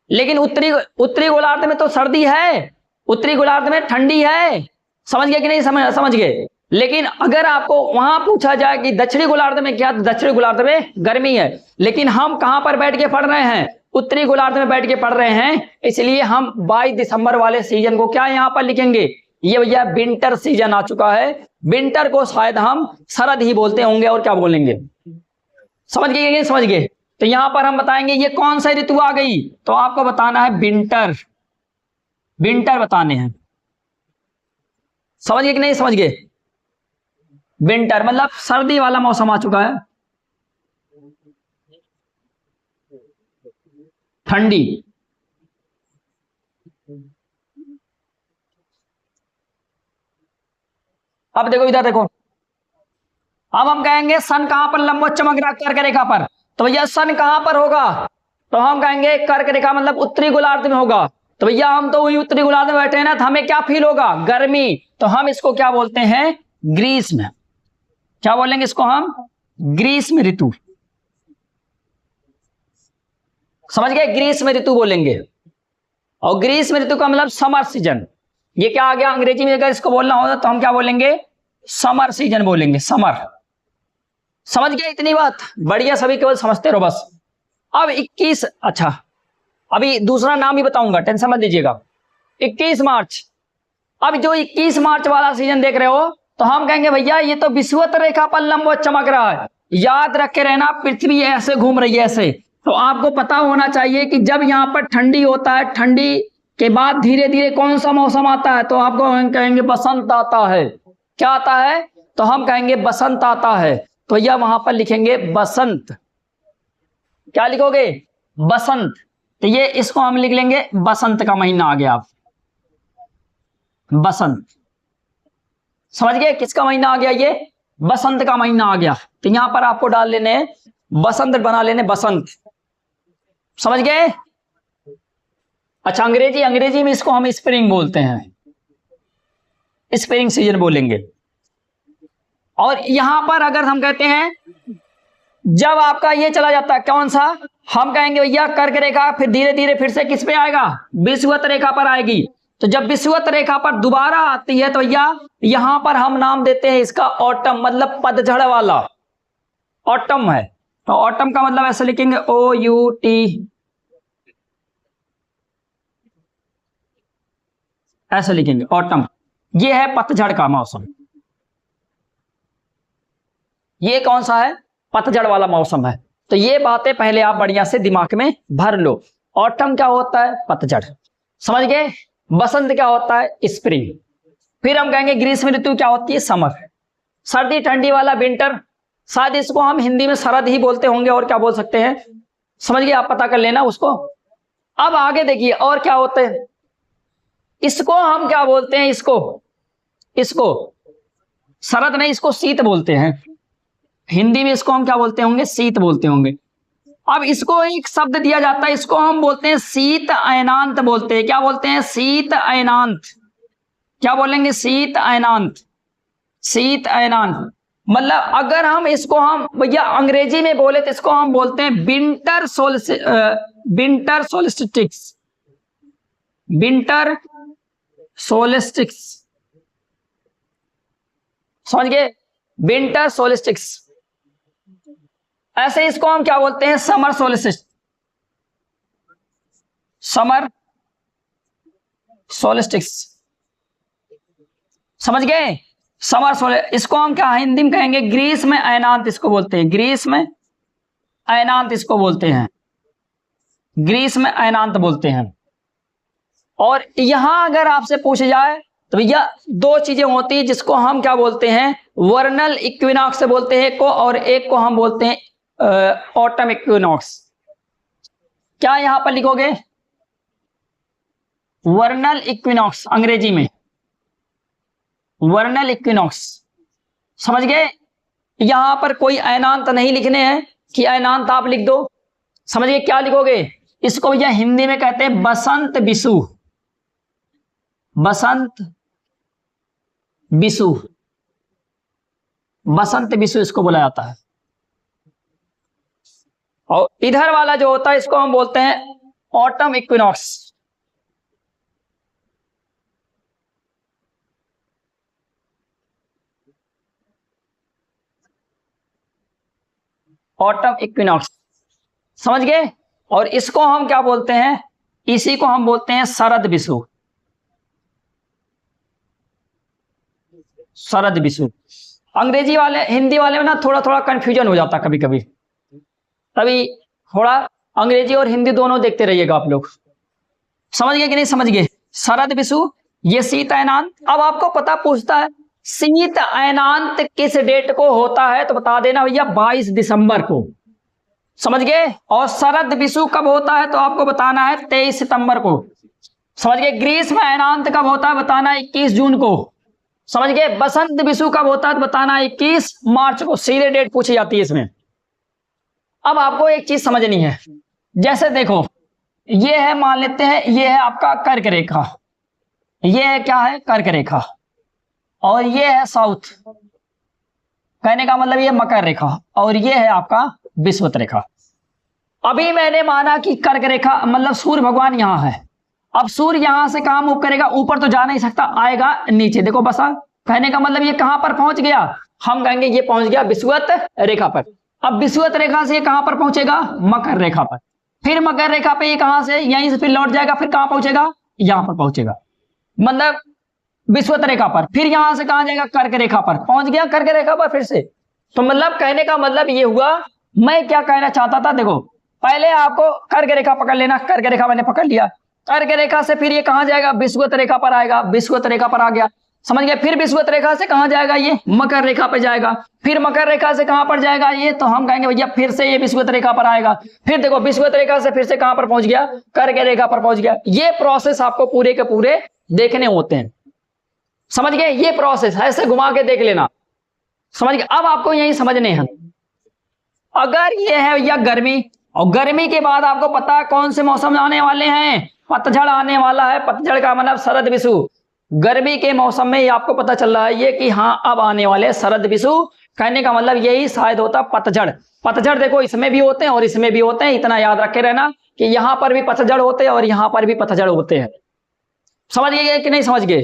लेकिन उत्तरी गोलार्ध में तो सर्दी है, उत्तरी गोलार्ध में ठंडी है। समझ गए कि नहीं? समझ गए। लेकिन अगर आपको वहां पूछा जाए कि दक्षिणी गोलार्ध में क्या, तो दक्षिणी गोलार्ध में गर्मी है। लेकिन हम कहां पर बैठ के पढ़ रहे हैं? उत्तरी गोलार्ध में बैठ के पढ़ रहे हैं। इसलिए हम 22 दिसंबर वाले सीजन को क्या यहां पर लिखेंगे? ये भैया विंटर सीजन आ चुका है। विंटर को शायद हम शरद ही बोलते होंगे, और क्या बोलेंगे? समझ गए कि समझ गए? तो यहां पर हम बताएंगे ये कौन सा ऋतु आ गई, तो आपको बताना है विंटर। विंटर बताने हैं। समझ गए कि नहीं समझ गए? विंटर मतलब सर्दी वाला मौसम आ चुका है। ठंडी, अब देखो इधर देखो, अब हम कहेंगे सन कहां पर लंबवत चमक रहा? कर्क रेखा पर। तो भैया सन कहां पर होगा? तो हम कहेंगे कर्क रेखा मतलब उत्तरी गोलार्ध में होगा। तो भैया हम तो वही उत्तरी गोलार्ध में बैठे हैं ना, तो हमें क्या फील होगा? गर्मी। तो हम इसको क्या बोलते हैं? ग्रीष्म। क्या बोलेंगे इसको हम? ग्रीष्म ऋतु। समझ गए? ग्रीष्म ऋतु बोलेंगे। और ग्रीष्म ऋतु का मतलब समर सीजन। ये क्या आ गया? अंग्रेजी में अगर इसको बोलना होगा तो हम क्या बोलेंगे? समर सीजन बोलेंगे, समर। समझ गए इतनी बात? बढ़िया, सभी केवल समझते रहो बस। अब 21, अच्छा अभी दूसरा नाम ही बताऊंगा, टेंशन मत लीजिएगा। 21 मार्च। अब जो 21 मार्च वाला सीजन देख रहे हो तो हम कहेंगे भैया ये तो विषुवत रेखा पर लंबवत चमक रहा है। याद रख के रहना, पृथ्वी ऐसे घूम रही है ऐसे। तो आपको पता होना चाहिए कि जब यहाँ पर ठंडी होता है, ठंडी के बाद धीरे धीरे कौन सा मौसम आता है? तो आपको हम कहेंगे बसंत आता है। क्या आता है? तो हम कहेंगे बसंत आता है। तो यह वहां पर लिखेंगे बसंत। क्या लिखोगे? बसंत। तो ये इसको हम लिख लेंगे बसंत का महीना आ गया। आप बसंत समझ गए? किसका महीना आ गया? ये बसंत का महीना आ गया। तो यहां पर आपको डाल लेने बसंत, बना लेने बसंत। समझ गए? अच्छा अंग्रेजी में इसको हम स्प्रिंग बोलते हैं, स्प्रिंग सीजन बोलेंगे। और यहां पर अगर हम कहते हैं जब आपका ये चला जाता है कौन सा, हम कहेंगे भैया कर्क रेखा, फिर धीरे धीरे फिर से किस पे आएगा? विषुवत रेखा पर आएगी। तो जब विषुवत रेखा पर दोबारा आती है तो भैया यहां पर हम नाम देते हैं इसका ऑटम, मतलब पतझड़ वाला ऑटम है। तो ऑटम का मतलब ऐसे लिखेंगे OUT, ऐसे लिखेंगे ऑटम। ये है पतझड़ का मौसम। ये कौन सा है? पतझड़ वाला मौसम है। तो ये बातें पहले आप बढ़िया से दिमाग में भर लो। ऑटम क्या होता है? पतझड़। समझ गए? बसंत क्या होता है? स्प्रिंग। फिर हम कहेंगे ग्रीष्म ऋतु क्या होती है? समर। सर्दी ठंडी वाला विंटर। शायद इसको हम हिंदी में शरद ही बोलते होंगे, और क्या बोल सकते हैं? समझ गए? आप पता कर लेना उसको। अब आगे देखिए और क्या होते हैं। इसको हम क्या बोलते हैं? इसको शरद नहीं, इसको शीत बोलते हैं। हिंदी में इसको हम क्या बोलते होंगे? शीत बोलते होंगे। अब इसको एक शब्द दिया जाता है, इसको हम बोलते हैं शीत अयनांत बोलते हैं। क्या बोलते हैं? शीत अयनांत। क्या बोलेंगे? शीत अयनांत। शीत अयनांत मतलब अगर हम इसको हम भैया अंग्रेजी में बोले तो इसको हम बोलते हैं विंटर सोल्स्टिक्स। विंटर सोलिस्टिक्स, समझ गए, विंटर सोलिस्टिक्स। ऐसे इसको हम क्या बोलते हैं, समर सोलिस्टिक्स, समर सोलिस्टिक्स, समझ गए, समर सोलिस्टिक्स। इसको हम क्या हिंदी में कहेंगे, ग्रीस में अयनांत इसको बोलते हैं, ग्रीस में अयनांत इसको बोलते हैं, ग्रीस में अयनांत बोलते हैं। और यहां अगर आपसे पूछ जाए तो भैया दो चीजें होती है जिसको हम क्या बोलते हैं, वर्नल इक्विनॉक्स से बोलते हैं एक को, और एक को हम बोलते हैं ऑटम इक्विनॉक्स। क्या यहां पर लिखोगे, वर्नल इक्विनॉक्स, अंग्रेजी में वर्नल इक्विनॉक्स, समझ गए। यहां पर कोई अयनांत नहीं लिखने हैं कि अयनांत आप लिख दो, समझ गए। क्या लिखोगे, इसको भैया हिंदी में कहते हैं बसंत बिशु, बसंत बिशु, बसंत बिशु इसको बोला जाता है। और इधर वाला जो होता है इसको हम बोलते हैं ऑटम इक्विनॉक्स, ऑटम इक्विनॉक्स, समझ गए। और इसको हम क्या बोलते हैं, इसी को हम बोलते हैं शरद विषु, शरद विषु। अंग्रेजी वाले हिंदी वाले में ना थोड़ा थोड़ा कंफ्यूजन हो जाता कभी कभी, तभी थोड़ा अंग्रेजी और हिंदी दोनों देखते रहिएगा आप लोग, समझ गए कि नहीं समझ गए। शरद विषु ये शीत अयनांत। अब आपको पता पूछता है शीत अयनांत किस डेट को होता है, तो बता देना भैया 22 दिसंबर को, समझ गए। और शरद विषु कब होता है तो आपको बताना है 23 सितंबर को, समझ गए। ग्रीष्म अयनांत कब होता है बताना 21 जून को, समझ गए। बसंत विषु कब होता है तो बताना 21 मार्च को, सीधे डेट पूछी जाती है इसमें। अब आपको एक चीज समझनी है, जैसे देखो ये है, मान लेते हैं ये है आपका कर्क रेखा, ये है क्या है, कर्क रेखा, और ये है साउथ, कहने का मतलब ये मकर रेखा, और ये है आपका विषुवत रेखा। अभी मैंने माना कि कर्क रेखा मतलब सूर्य भगवान यहां है, अब सूर्य यहां से कहां मूव करेगा, ऊपर तो जा नहीं सकता, आएगा नीचे, देखो बसा, कहने का मतलब ये कहां पर पहुंच गया, हम कहेंगे ये पहुंच गया विषुवत रेखा पर। अब विषुवत रेखा से ये कहां पर पहुंचेगा, मकर रेखा पर, फिर मकर रेखा पे ये कहां से, यहीं से फिर लौट जाएगा, फिर कहां पहुंचेगा, यहां पर पहुंचेगा, मतलब विषुवत रेखा पर, फिर यहां से कहां जाएगा, कर्क रेखा पर, पहुंच गया कर्क रेखा पर फिर से। तो मतलब कहने का मतलब ये हुआ, मैं क्या कहना चाहता था, देखो पहले आपको कर्क रेखा पकड़ लेना, कर्क रेखा मैंने पकड़ लिया, कर्क रेखा से फिर ये कहां जाएगा, विषुवत रेखा पर आएगा, विषुवत रेखा पर आ गया, समझ गए। फिर विषुवत रेखा से कहां जाएगा, ये मकर रेखा पे जाएगा, फिर मकर रेखा से कहां पर जाएगा ये, तो हम कहेंगे भैया फिर से ये विषुवत रेखा पर आएगा, फिर देखो विषुवत रेखा से फिर से कहां पर पहुंच गया, कर्क रेखा पर पहुंच गया। ये प्रोसेस आपको पूरे के पूरे देखने होते हैं, समझ गए। ये प्रोसेस ऐसे घुमा के देख लेना, समझ गए। अब आपको यही समझने हैं, अगर ये है भैया गर्मी, और गर्मी के बाद आपको पता है कौन से मौसम आने वाले हैं, पतझड़ आने वाला है, पतझड़ का मतलब शरद विषु। गर्मी के मौसम में आपको पता चल रहा है ये कि हाँ अब आने वाले शरद विषु, कहने का मतलब यही शायद होता पतझड़। पतझड़ देखो इसमें भी होते हैं और इसमें भी होते हैं, इतना याद रखे रहना कि यहां पर भी पतझड़ होते हैं और यहां पर भी पतझड़ होते हैं, समझ गए कि नहीं समझ गए।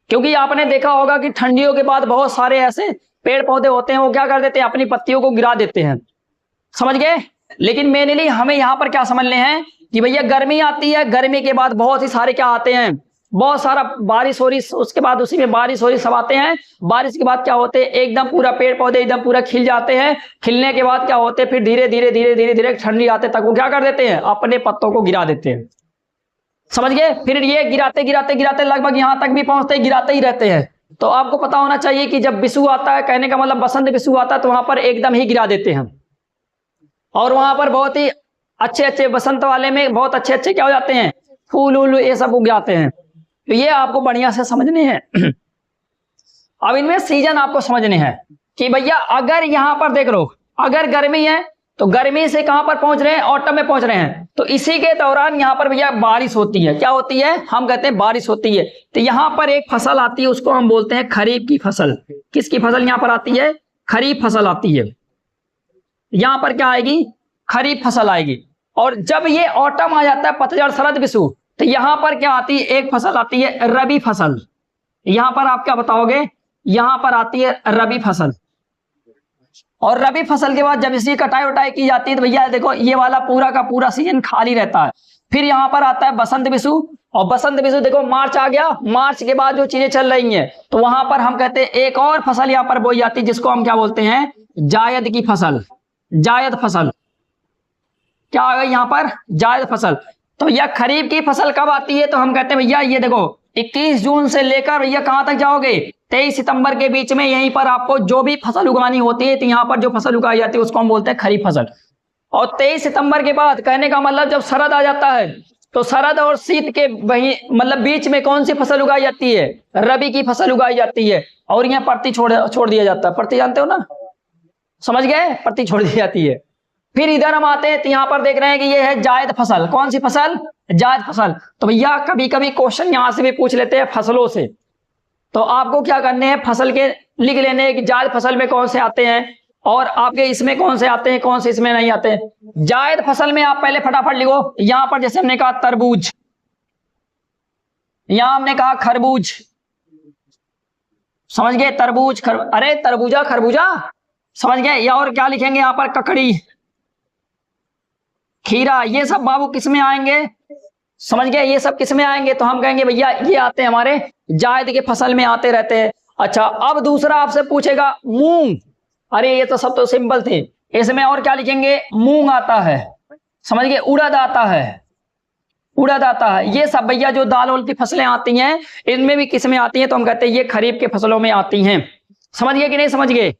क्योंकि आपने देखा होगा कि ठंडियों के बाद बहुत सारे ऐसे पेड़ पौधे होते हैं, वो क्या कर देते हैं, अपनी पत्तियों को गिरा देते हैं, समझ गए। लेकिन मेनली हमें यहाँ पर क्या समझ ले हैं कि भैया गर्मी आती है, गर्मी के बाद बहुत ही सारे क्या आते हैं, बहुत सारा बारिश हो रही, उसके बाद उसी में बारिश हो रही, सब आते हैं। बारिश के बाद क्या होते हैं, एकदम पूरा पेड़ पौधे एकदम पूरा खिल जाते हैं, खिलने के बाद क्या होते हैं, फिर धीरे धीरे धीरे धीरे धीरे ठंडी आते तक वो क्या कर देते हैं, अपने पत्तों को गिरा देते हैं, समझ गए। फिर ये गिराते गिराते गिराते लगभग यहां तक भी पहुंचते, गिराते ही रहते हैं। तो आपको पता होना चाहिए कि जब विषु आता है, कहने का मतलब बसंत विषु आता है, तो वहां पर एकदम ही गिरा देते हैं, और वहां पर बहुत ही अच्छे अच्छे बसंत वाले में बहुत अच्छे अच्छे क्या हो जाते हैं, फूल उल ये सब उग जाते हैं। तो ये आपको बढ़िया से समझने हैं। अब इनमें सीजन आपको समझने हैं कि भैया अगर यहां पर देख लो, अगर गर्मी है तो गर्मी से कहां पर पहुंच रहे हैं, ऑटम में पहुंच रहे हैं, तो इसी के दौरान यहां पर भैया बारिश होती है। क्या होती है, हम कहते हैं बारिश होती है। तो यहां पर एक फसल आती है, उसको हम बोलते हैं खरीफ की फसल। किसकी फसल यहां पर आती है, खरीफ फसल आती है। यहां पर क्या आएगी, खरीफ फसल आएगी। और जब ये ऑटम आ जाता है, पतझड़ शरद विषु, तो यहां पर क्या आती है, एक फसल आती है रबी फसल। यहां पर आप क्या बताओगे, यहां पर आती है रबी फसल। और रबी फसल के बाद जब इसकी कटाई उटाई की जाती है तो भैया देखो ये वाला पूरा का पूरा सीजन खाली रहता है। फिर यहां पर आता है बसंत विषु, और बसंत विषु देखो मार्च आ गया, मार्च के बाद जो चीजें चल रही हैं तो वहां पर हम कहते हैं एक और फसल यहां पर बोई जाती है जिसको हम क्या बोलते हैं, जायद की फसल। जायद फसल क्या आ गई यहां पर, जायद फसल। तो भैया खरीफ की फसल कब आती है, तो हम कहते हैं भैया ये देखो 21 जून से लेकर भैया कहां तक जाओगे, 23 सितंबर के बीच में यहीं पर आपको जो भी फसल उगानी होती है तो यहां पर जो फसल उगाई जाती है उसको हम बोलते हैं खरीफ फसल। और 23 सितंबर के बाद कहने का मतलब जब शरद आ जाता है तो शरद और शीत के वही मतलब बीच में कौन सी फसल उगाई जाती है, रबी की फसल उगाई जाती है। और यहाँ प्रति छोड़ दिया जाता है, प्रति जानते हो ना, समझ गए, प्रति छोड़ दी जाती है। फिर इधर हम आते हैं तो यहाँ पर देख रहे हैं कि ये है जायद फसल। कौन सी फसल, जायद फसल। तो भैया कभी कभी क्वेश्चन यहां से भी पूछ लेते हैं फसलों से, तो आपको क्या करने हैं, फसल के लिख लेने हैं कि जायद फसल में कौन से आते हैं और आपके इसमें कौन से आते हैं, कौन से इसमें नहीं आते हैं। जायद फसल में आप पहले फटाफट लिखो, यहां पर जैसे हमने कहा तरबूज, यहां हमने कहा खरबूज, समझ गए, तरबूज अरे तरबूजा खरबूजा, समझ गए। या और क्या लिखेंगे यहाँ पर, ककड़ी, खीरा, ये सब बाबू किस में आएंगे, समझ गए, ये सब किस में आएंगे, तो हम कहेंगे भैया ये आते हैं हमारे जायद के फसल में आते रहते हैं। अच्छा अब दूसरा आपसे पूछेगा मूंग, अरे ये तो सब तो सिंपल थे, इसमें और क्या लिखेंगे, मूंग आता है, समझ गए, उड़द आता है, उड़द आता है। ये सब भैया जो दाल वाल की फसलें आती हैं इनमें भी किस में आती हैं, तो हम कहते हैं ये खरीफ के फसलों में आती हैं। समझ गए कि नहीं समझ गए,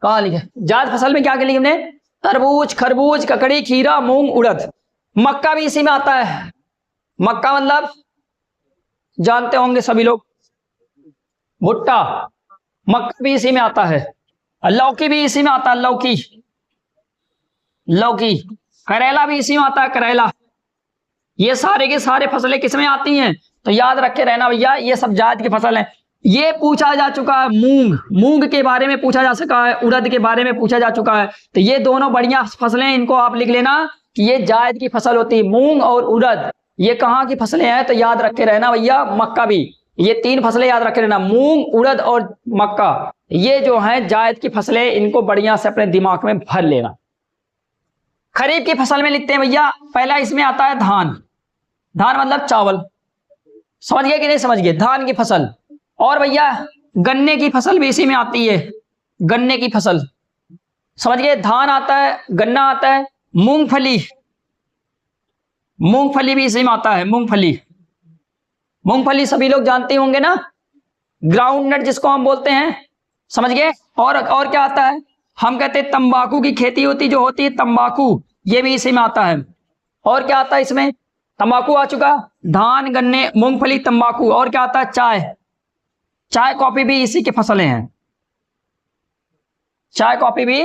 कहा लिखे जायद फसल में क्या लिखे हमने, तरबूज, खरबूज, ककड़ी, खीरा, मूंग, उड़द। मक्का भी इसी में आता है, मक्का मतलब जानते होंगे सभी लोग, भुट्टा, मक्का भी इसी में आता है। लौकी भी इसी में आता है, लौकी, लौकी, करेला भी इसी में आता है, करेला। ये सारे के सारे फसलें किसमें आती हैं, तो याद रखे रहना भैया ये सब जायद की फसल है। ये पूछा जा चुका है मूंग, मूंग के बारे में पूछा जा चुका है, उड़द के बारे में पूछा जा चुका है। तो ये दोनों बढ़िया फसलें, इनको आप लिख लेना कि ये जायद की फसल होती है, मूंग और उड़द। ये कहाँ की फसलें हैं, तो याद रखे रहना भैया मक्का भी, ये तीन फसलें याद रखे रहना, मूंग, उड़द और मक्का, ये जो है जायद की फसलें, इनको बढ़िया से अपने दिमाग में भर लेना। खरीफ की फसल में लिखते हैं भैया, पहला इसमें आता है धान, धान मतलब चावल, समझ गए कि नहीं समझ गए, धान की फसल। और भैया गन्ने की फसल भी इसी में आती है, गन्ने की फसल, समझ गए, धान आता है, गन्ना आता है। मूंगफली, मूंगफली भी इसी में आता है, मूंगफली, मूंगफली सभी लोग जानते होंगे ना, ग्राउंड नट जिसको हम बोलते हैं, समझ गए। और क्या आता है, हम कहते हैं तंबाकू की खेती होती जो होती है तंबाकू, ये भी इसी में आता है। और क्या आता है इसमें, तंबाकू आ चुका, धान, गन्ने, मूंगफली, तंबाकू। और क्या आता है, चाय, चाय कॉफी भी इसी की फसलें हैं, चाय कॉफी भी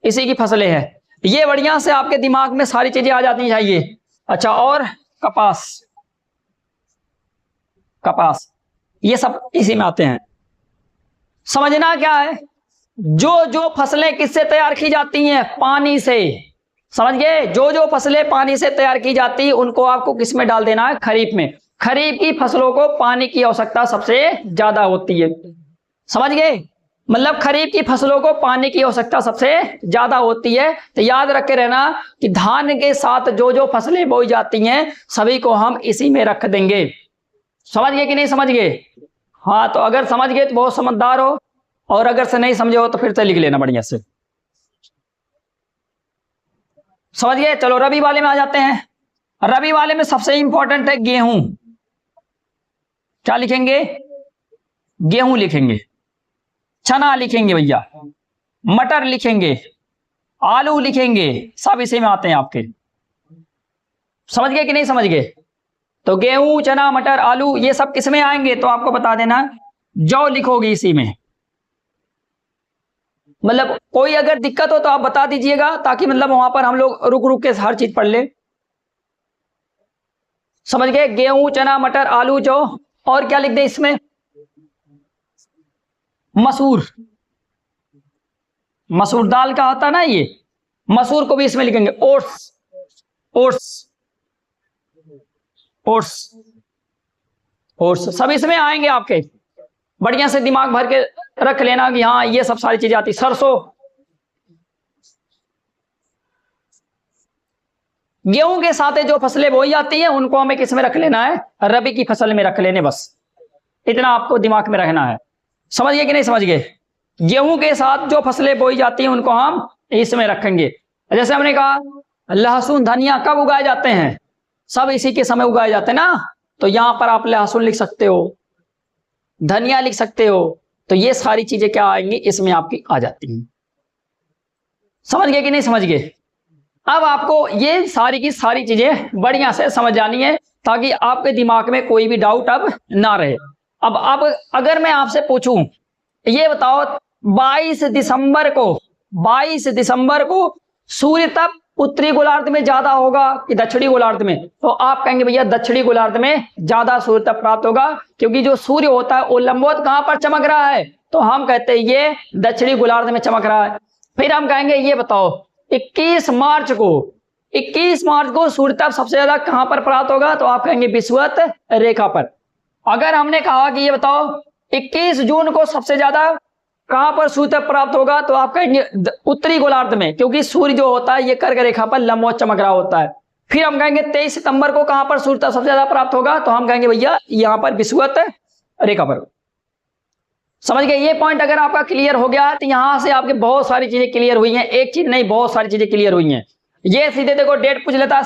इसी की फसलें हैं। ये बढ़िया से आपके दिमाग में सारी चीजें आ जाती चाहिए। अच्छा और कपास, कपास, ये सब इसी में आते हैं। समझना क्या है, जो जो फसलें किससे तैयार की जाती हैं, पानी से, समझ गए, जो जो फसलें पानी से तैयार की जाती है उनको आपको किस में डाल देना है, खरीफ में। खरीफ की फसलों को पानी की आवश्यकता सबसे ज्यादा होती है, समझ गए, मतलब खरीफ की फसलों को पानी की आवश्यकता सबसे ज्यादा होती है। तो याद रखे रहना कि धान के साथ जो जो फसलें बोई जाती हैं सभी को हम इसी में रख देंगे। समझ गए कि नहीं समझ गए, हाँ तो अगर समझ गए तो बहुत समझदार हो, और अगर से नहीं समझे हो तो फिर से लिख लेना बढ़िया से, समझ गए। चलो रबी वाले में आ जाते हैं। रबी वाले में सबसे इंपॉर्टेंट है गेहूं, क्या लिखेंगे, गेहूं लिखेंगे, चना लिखेंगे भैया, मटर लिखेंगे, आलू लिखेंगे, सब इसी में आते हैं आपके, समझ गए कि नहीं समझ गए। तो गेहूं, चना, मटर, आलू ये सब किस में आएंगे, तो आपको बता देना, जौ लिखोगे इसी में। मतलब कोई अगर दिक्कत हो तो आप बता दीजिएगा, ताकि मतलब वहां पर हम लोग रुक रुक के हर चीज पढ़ ले, समझ गए। गेहूं, चना, मटर, आलू, जौ। और क्या लिख दे इसमें, मसूर, मसूर दाल का होता ना ये, मसूर को भी इसमें लिखेंगे। ओट्स, ओट्स, ओट्स, ओट्स सब इसमें आएंगे आपके। बढ़िया से दिमाग भर के रख लेना कि हाँ ये सब सारी चीजें आती। सरसों, गेहूं के साथ जो फसलें बोई जाती हैं उनको हमें किस में रख लेना है, रबी की फसल में रख लेने, बस इतना आपको दिमाग में रखना है। समझ गए कि नहीं समझ गए? गेहूं के साथ जो फसलें बोई जाती हैं उनको हम इसमें रखेंगे। जैसे हमने कहा लहसुन धनिया कब उगाए जाते हैं, सब इसी के समय उगाए जाते हैं ना, तो यहां पर आप लहसुन लिख सकते हो, धनिया लिख सकते हो, तो ये सारी चीजें क्या आएंगी, इसमें आपकी आ जाती हैं। समझ गए कि नहीं समझ गए? अब आपको ये सारी की सारी चीजें बढ़िया से समझ जानी है ताकि आपके दिमाग में कोई भी डाउट अब ना रहे। अब अगर मैं आपसे पूछूं, ये बताओ 22 दिसंबर को सूर्य तप उत्तरी गोलार्ध में ज्यादा होगा कि दक्षिणी गोलार्ध में? तो आप कहेंगे भैया दक्षिणी गोलार्ध में ज्यादा सूर्य तप प्राप्त होगा, क्योंकि जो सूर्य होता है वो लंबवत कहां पर चमक रहा है, तो हम कहते हैं ये दक्षिणी गोलार्ध में चमक रहा है। फिर हम कहेंगे ये बताओ 21 मार्च को सूर्य तप सबसे ज्यादा कहां पर प्राप्त होगा, तो आप कहेंगे विषुवत रेखा पर। अगर हमने कहा कि ये बताओ 21 जून को सबसे ज्यादा कहां पर सूर्य तप प्राप्त होगा, तो आप कहेंगे उत्तरी गोलार्ध में, क्योंकि सूर्य जो होता है ये कर्क रेखा पर लंबवत चमक रहा होता है। फिर हम कहेंगे 23 सितंबर को कहां पर सूर्य तप सबसे ज्यादा प्राप्त होगा, तो हम कहेंगे भैया यहां पर विषुवत रेखा पर। समझ गए? ये पॉइंट अगर आपका क्लियर हो गया तो यहां से आपके बहुत सारी चीजें क्लियर हुई हैं, एक चीज नहीं बहुत सारी चीजें क्लियर हुई हैं। ये सीधे देखो डेट पूछ लेता है,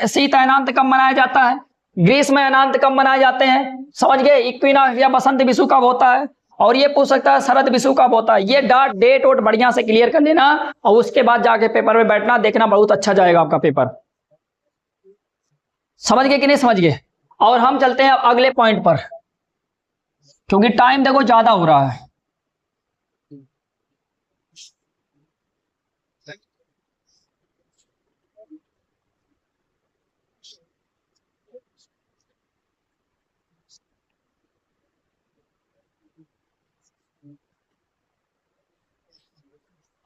शीत अयनांत कब मनाया जाता है, ग्रीष्म अयनांत कब मनाए जाते हैं, समझ गए? इक्विनॉक्स या बसंत विषु कब होता है, और ये पूछ सकता है शरद विषु कब होता है। ये डेट वोट बढ़िया से क्लियर कर लेना और उसके बाद जाके पेपर में बैठना, देखना बहुत अच्छा जाएगा आपका पेपर। समझ गए कि नहीं समझ गए? और हम चलते हैं अगले पॉइंट पर, क्योंकि टाइम देखो ज्यादा हो रहा है।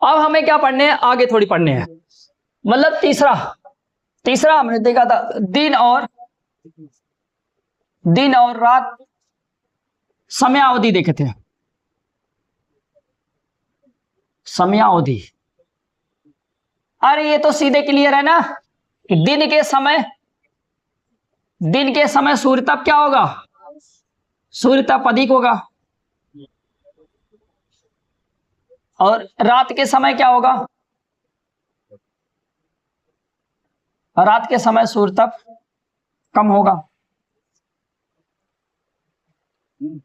अब हमें क्या पढ़ने हैं, आगे थोड़ी पढ़ने हैं। मतलब तीसरा हमने देखा था दिन और रात समयावधि देखे थे, समयावधि। अरे ये तो सीधे क्लियर है ना, दिन के समय सूर्य तप क्या होगा, सूर्य तप अधिक होगा, और रात के समय क्या होगा, रात के समय सूर्य तप कम होगा।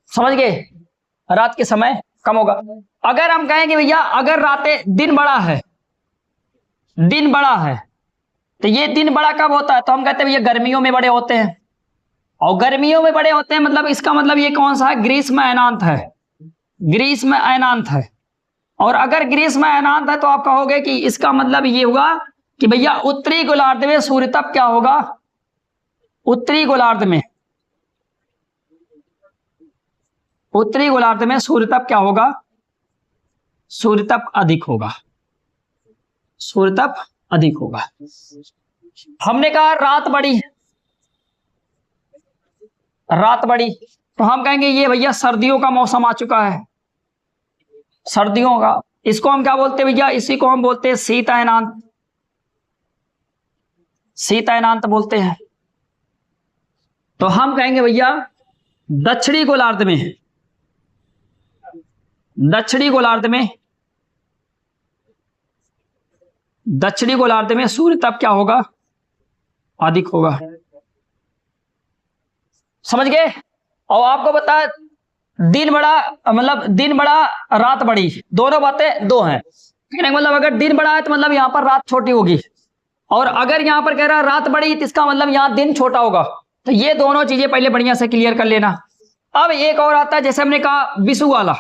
समझ गए? रात के समय कम होगा। अगर हम कहेंगे भैया अगर रातें दिन बड़ा है तो ये दिन बड़ा कब होता है, तो हम कहते हैं भैया गर्मियों में बड़े होते हैं, और गर्मियों में बड़े होते हैं मतलब इसका मतलब ये कौन सा है, ग्रीष्म अयनांत है। और अगर ग्रीष्म अयनांत है तो आप कहोगे कि इसका मतलब ये हुआ कि भैया उत्तरी गोलार्ध में सूर्य तप क्या होगा, उत्तरी गोलार्ध में सूर्य तप क्या होगा, सूर्य तप अधिक होगा, सूर्य तप अधिक होगा। हमने कहा रात बड़ी, तो हम कहेंगे ये भैया सर्दियों का मौसम आ चुका है, सर्दियों का। इसको हम क्या बोलते हैं भैया, इसी को हम बोलते हैं शीत अयनांत बोलते हैं। तो हम कहेंगे भैया दक्षिणी गोलार्ध में सूर्य तप क्या होगा, अधिक होगा। समझ गए? और आपको बता दिन बड़ा रात बड़ी, दोनों बातें दो हैं। मतलब अगर दिन बड़ा है तो मतलब यहां पर रात छोटी होगी, और अगर यहां पर कह रहा है रात बड़ी तो इसका मतलब यहां दिन छोटा होगा। तो ये दोनों चीजें पहले बढ़िया से क्लियर कर लेना। अब एक और आता है, जैसे हमने कहा विषु वाला,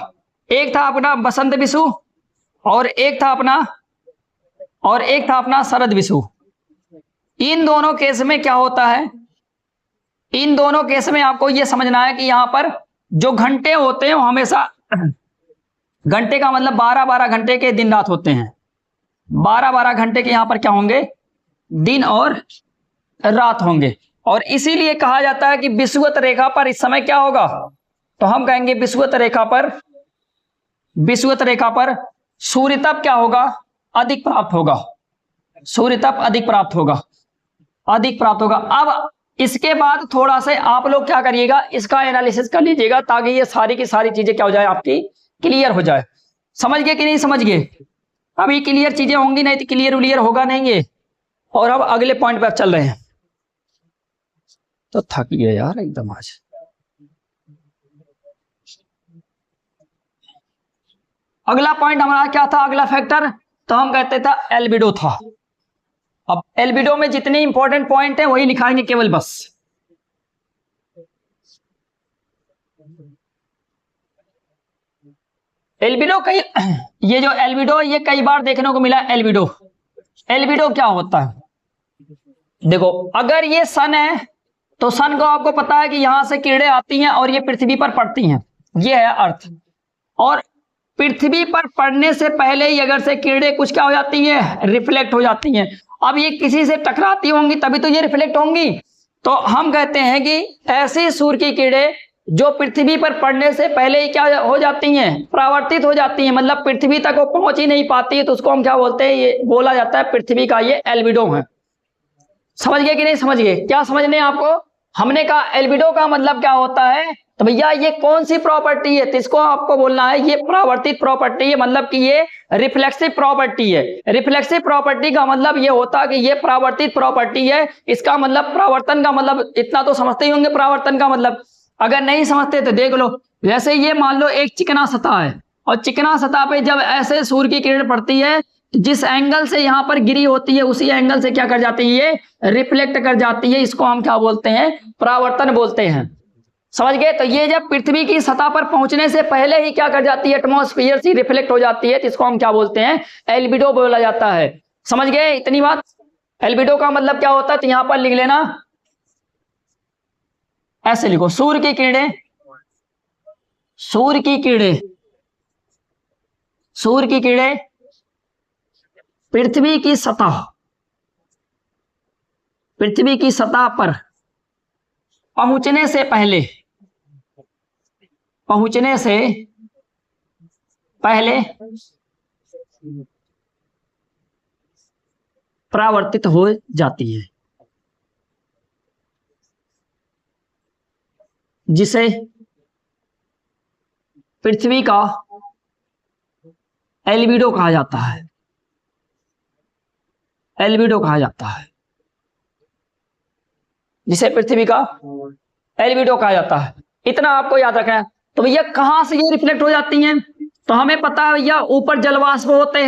एक था अपना बसंत विषु और एक था अपना शरद विषु। इन दोनों केस में क्या होता है, इन दोनों केस में आपको यह समझना है कि यहां पर जो घंटे होते हैं वो हमेशा, घंटे का मतलब 12-12 घंटे के दिन रात होते हैं, 12-12 घंटे के यहां पर क्या होंगे, दिन और रात होंगे। और इसीलिए कहा जाता है कि विषुवत रेखा पर इस समय क्या होगा, तो हम कहेंगे विषुवत रेखा पर सूर्य तप क्या होगा, अधिक प्राप्त होगा, सूर्य तप अधिक प्राप्त होगा। अब इसके बाद थोड़ा से आप लोग क्या करिएगा, इसका एनालिसिस कर लीजिएगा ताकि ये सारी की सारी चीजें क्या हो जाए, आपकी क्लियर हो जाए। समझ गए कि नहीं समझ गए? अभी क्लियर चीजें होंगी, नहीं तो क्लियर होगा नहीं ये। और अब अगले पॉइंट पर चल रहे हैं। तो थक गए यार एकदम आज। अगला पॉइंट हमारा क्या था, अगला फैक्टर, तो हम कहते था एल्बिडो था। अब एल्बिडो में जितने इंपॉर्टेंट पॉइंट हैं वही लिखाएंगे केवल बस। एल्बिडो ये जो एल्बिडो, ये कई बार देखने को मिला। एल्बिडो क्या होता है? देखो, अगर ये सन है तो सन को आपको पता है कि यहां से किरणें आती हैं और ये पृथ्वी पर पड़ती हैं, ये है अर्थ। और पृथ्वी पर पड़ने से पहले ही अगर से किरणें कुछ क्या हो जाती हैं, रिफ्लेक्ट हो जाती हैं। अब ये किसी से टकराती होंगी तभी तो ये रिफ्लेक्ट होंगी। तो हम कहते हैं कि ऐसी सूर्य की किरणें जो पृथ्वी पर पड़ने से पहले ही क्या हो जाती हैं, परावर्तित हो जाती हैं, मतलब पृथ्वी तक वो पहुंच ही नहीं पाती है, तो उसको हम क्या बोलते हैं, ये बोला जाता है पृथ्वी का ये एल्बिडो है। समझ गए कि नहीं समझ गए? क्या समझने आपको? हमने कहा एल्बिडो का मतलब क्या होता है, तो भैया ये कौन सी प्रॉपर्टी है, तो इसको आपको बोलना है ये परावर्तित प्रॉपर्टी है, मतलब कि ये रिफ्लेक्सिव प्रॉपर्टी है। रिफ्लेक्सिव प्रॉपर्टी का मतलब ये होता है कि ये परावर्तित प्रॉपर्टी है। इसका मतलब परावर्तन का मतलब इतना तो समझते ही होंगे, परावर्तन का मतलब। अगर नहीं समझते तो देख लो, जैसे ये मान लो एक चिकना सतह है और चिकना सतह पे जब ऐसे सूर्य की किरण पड़ती है, जिस एंगल से यहां पर गिरी होती है उसी एंगल से क्या कर जाती है, ये रिफ्लेक्ट कर जाती है। इसको हम क्या बोलते हैं, परावर्तन बोलते हैं। समझ गए? तो ये जब पृथ्वी की सतह पर पहुंचने से पहले ही क्या कर जाती है, एटमॉस्फेयर से रिफ्लेक्ट हो जाती है, तो इसको हम क्या बोलते हैं, एल्बिडो बोला जाता है। समझ गए इतनी बात? एल्बिडो का मतलब क्या होता है, तो यहां पर लिख लेना, ऐसे लिखो, सूर्य की किरणें पृथ्वी की सतह पर पहुंचने से पहले परावर्तित हो जाती है, जिसे पृथ्वी का एल्बिडो कहा जाता है। जिसे पृथ्वी का एल्बिडो कहा जाता है। इतना आपको याद रखना है। तो भैया कहां से ये रिफ्लेक्ट हो जाती हैं, तो हमें पता है भैया ऊपर जलवाष्प होते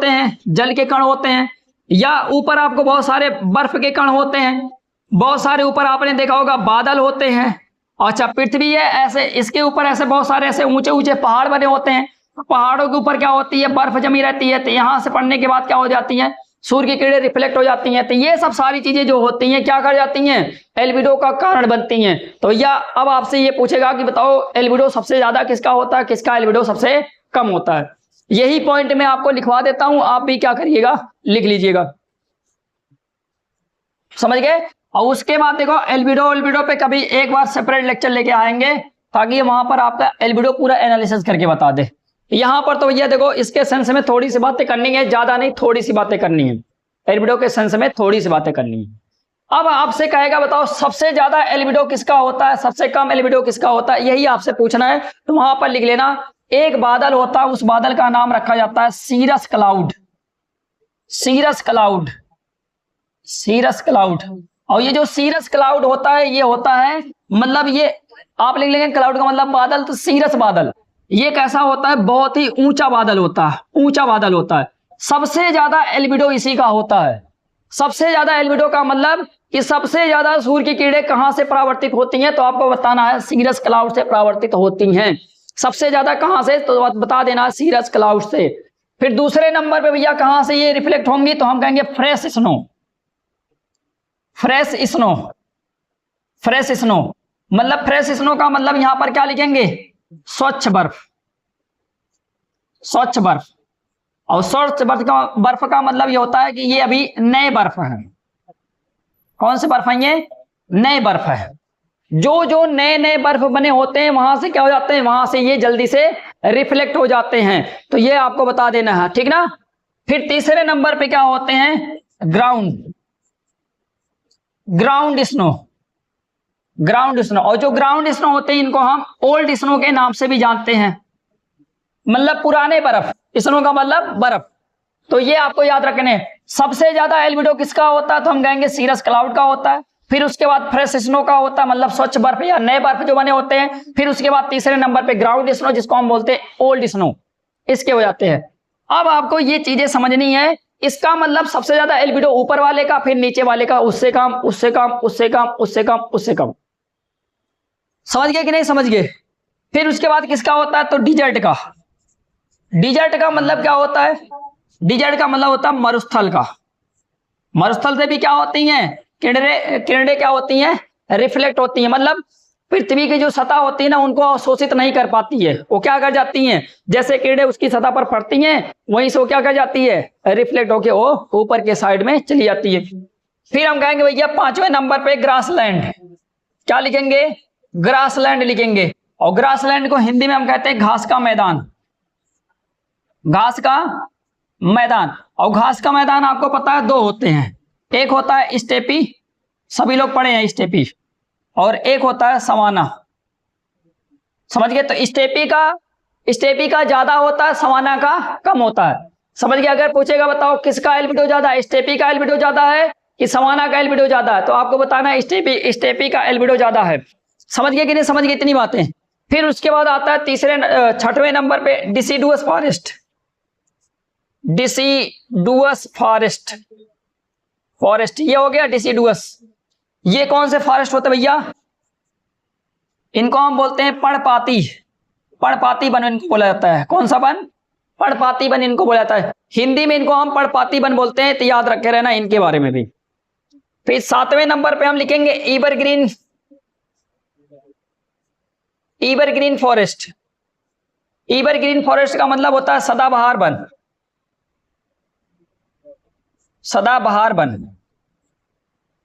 हैं, जल के कण होते हैं, या ऊपर आपको बहुत सारे बर्फ के कण होते हैं, बहुत सारे ऊपर आपने देखा होगा बादल होते हैं। अच्छा, पृथ्वी है, ऐसे इसके ऊपर ऐसे बहुत सारे ऐसे ऊंचे ऊंचे पहाड़ बने होते हैं। तो पहाड़ों के ऊपर क्या होती है, बर्फ जमी रहती है। तो यहां से पड़ने के बाद क्या हो जाती है, सूर्य की किरणें रिफ्लेक्ट हो जाती हैं। तो ये सब सारी चीजें जो होती हैं क्या कर जाती हैं, एल्बिडो का कारण बनती हैं। तो भैया अब आपसे ये पूछेगा कि बताओ एल्बिडो सबसे ज्यादा किसका होता है, किसका एल्बिडो सबसे कम होता है। यही पॉइंट मैं आपको लिखवा देता हूं, आप भी क्या करिएगा, लिख लीजिएगा। समझ गए? और उसके बाद देखो एल्बिडो पे कभी एक बार सेपरेट लेक्चर लेके आएंगे ताकि वहां पर आपका एल्बिडो पूरा एनालिसिस करके बता दे। यहां पर तो भैया देखो इसके सेंस में थोड़ी सी बातें करनी है, ज्यादा नहीं, थोड़ी सी बातें करनी है। एल्बिडो के सेंस में थोड़ी सी बातें करनी है। अब आपसे कहेगा बताओ सबसे ज्यादा एल्बिडो किसका होता है, सबसे कम एल्बिडो किसका होता है, यही आपसे पूछना है। तो वहां पर लिख लेना, एक बादल होता है, उस बादल का नाम रखा जाता है सीरस क्लाउड। और ये जो सीरस क्लाउड होता है, ये होता है मतलब ये आप लिख लेंगे क्लाउड का मतलब बादल, तो सीरस बादल ये कैसा होता है, बहुत ही ऊंचा बादल होता है। सबसे ज्यादा एल्बिडो इसी का होता है। सबसे ज्यादा एल्बिडो का मतलब कि सबसे ज्यादा सूर्य की किरणें कहां से परावर्तित होती हैं, तो आपको बताना है सीरस क्लाउड से परावर्तित होती हैं। सबसे ज्यादा कहां से, तो बता देना सीरस क्लाउड से। फिर दूसरे नंबर पे भैया कहां से ये रिफ्लेक्ट होंगी, तो हम कहेंगे फ्रेश स्नो। मतलब फ्रेश स्नो का मतलब यहां पर क्या लिखेंगे, स्वच्छ बर्फ। और स्वच्छ बर्फ का मतलब ये होता है कि ये अभी नए बर्फ हैं, कौन से बर्फ हैं ये? नए बर्फ है। जो जो नए नए बर्फ बने होते हैं वहां से क्या हो जाते हैं, वहां से ये जल्दी से रिफ्लेक्ट हो जाते हैं। तो ये आपको बता देना है, ठीक ना। फिर तीसरे नंबर पे क्या होते हैं? Ground, ground snow, ground snow. और जो ग्राउंड स्नो होते हैं इनको हम ओल्ड स्नो के नाम से भी जानते हैं, मतलब पुराने बर्फ। स्नो का मतलब बर्फ। तो ये आपको याद रखने। सबसे ज्यादा एल्बिडो किसका होता है? तो हम कहेंगे सीरस क्लाउड का होता है। फिर उसके बाद फ्रेश स्नो का होता है, मतलब स्वच्छ बर्फ या नए बर्फ जो बने होते हैं। फिर उसके बाद तीसरे नंबर पे ग्राउंड स्नो, जिसको हम बोलते हैं ओल्ड स्नो, इसके हो जाते हैं। अब आपको ये चीजें समझनी है। इसका मतलब सबसे ज्यादा एल्बिडो ऊपर वाले का, फिर नीचे वाले का उससे कम, उससे कम, उससे कम, उससे कम, उससे कम। समझ गए कि नहीं समझ गए? फिर उसके बाद किसका होता है? तो डिजर्ट का। डिजर्ट का मतलब क्या होता है? डिजर्ट का मतलब होता है मरुस्थल का। मरुस्थल से भी क्या होती हैं? किरणें क्या होती हैं? रिफ्लेक्ट होती हैं। मतलब पृथ्वी की जो सतह होती है ना, उनको अवशोषित नहीं कर पाती है। वो क्या कर जाती हैं? जैसे किरणें उसकी सतह पर पड़ती हैं, वहीं से वो क्या कर जाती है? रिफ्लेक्ट होके वो ऊपर के साइड में चली जाती है। फिर हम कहेंगे भैया पांचवें नंबर पे ग्रासलैंड। क्या लिखेंगे? ग्रासलैंड लिखेंगे। और ग्रासलैंड को हिंदी में हम कहते हैं घास का मैदान, घास का मैदान। और घास का मैदान आपको पता है दो होते हैं, एक होता है स्टेपी, सभी लोग पढ़े हैं स्टेपी, और एक होता है सवाना। समझ गए? तो स्टेपी का ज्यादा होता है, सवाना का कम होता है। समझ गए? अगर पूछेगा बताओ किसका एल्बिडो ज्यादा है, स्टेपी का एल्बिडो ज्यादा है कि सवाना का एल्बिडो ज्यादा है, तो आपको बताना है स्टेपी का एल्बिडो ज्यादा है। समझ गए कि नहीं समझ गए? इतनी बातें। फिर उसके बाद आता है छठवें नंबर पे डिसिडुअस फॉरेस्ट। डिसिडुअस फॉरेस्ट, फॉरेस्ट ये हो गया डिसिडुअस। ये कौन से फॉरेस्ट होते भैया? इनको हम बोलते हैं पर्णपाती। पर्णपाती वन इनको बोला जाता है। कौन सा वन? पर्णपाती वन इनको बोला जाता है। हिंदी में इनको हम पर्णपाती वन बोलते हैं, तो याद रखे रहना इनके बारे में भी। फिर सातवें नंबर पे हम लिखेंगे evergreen, evergreen forest. Evergreen forest का मतलब होता है सदाबहार वन, सदाबहार वन।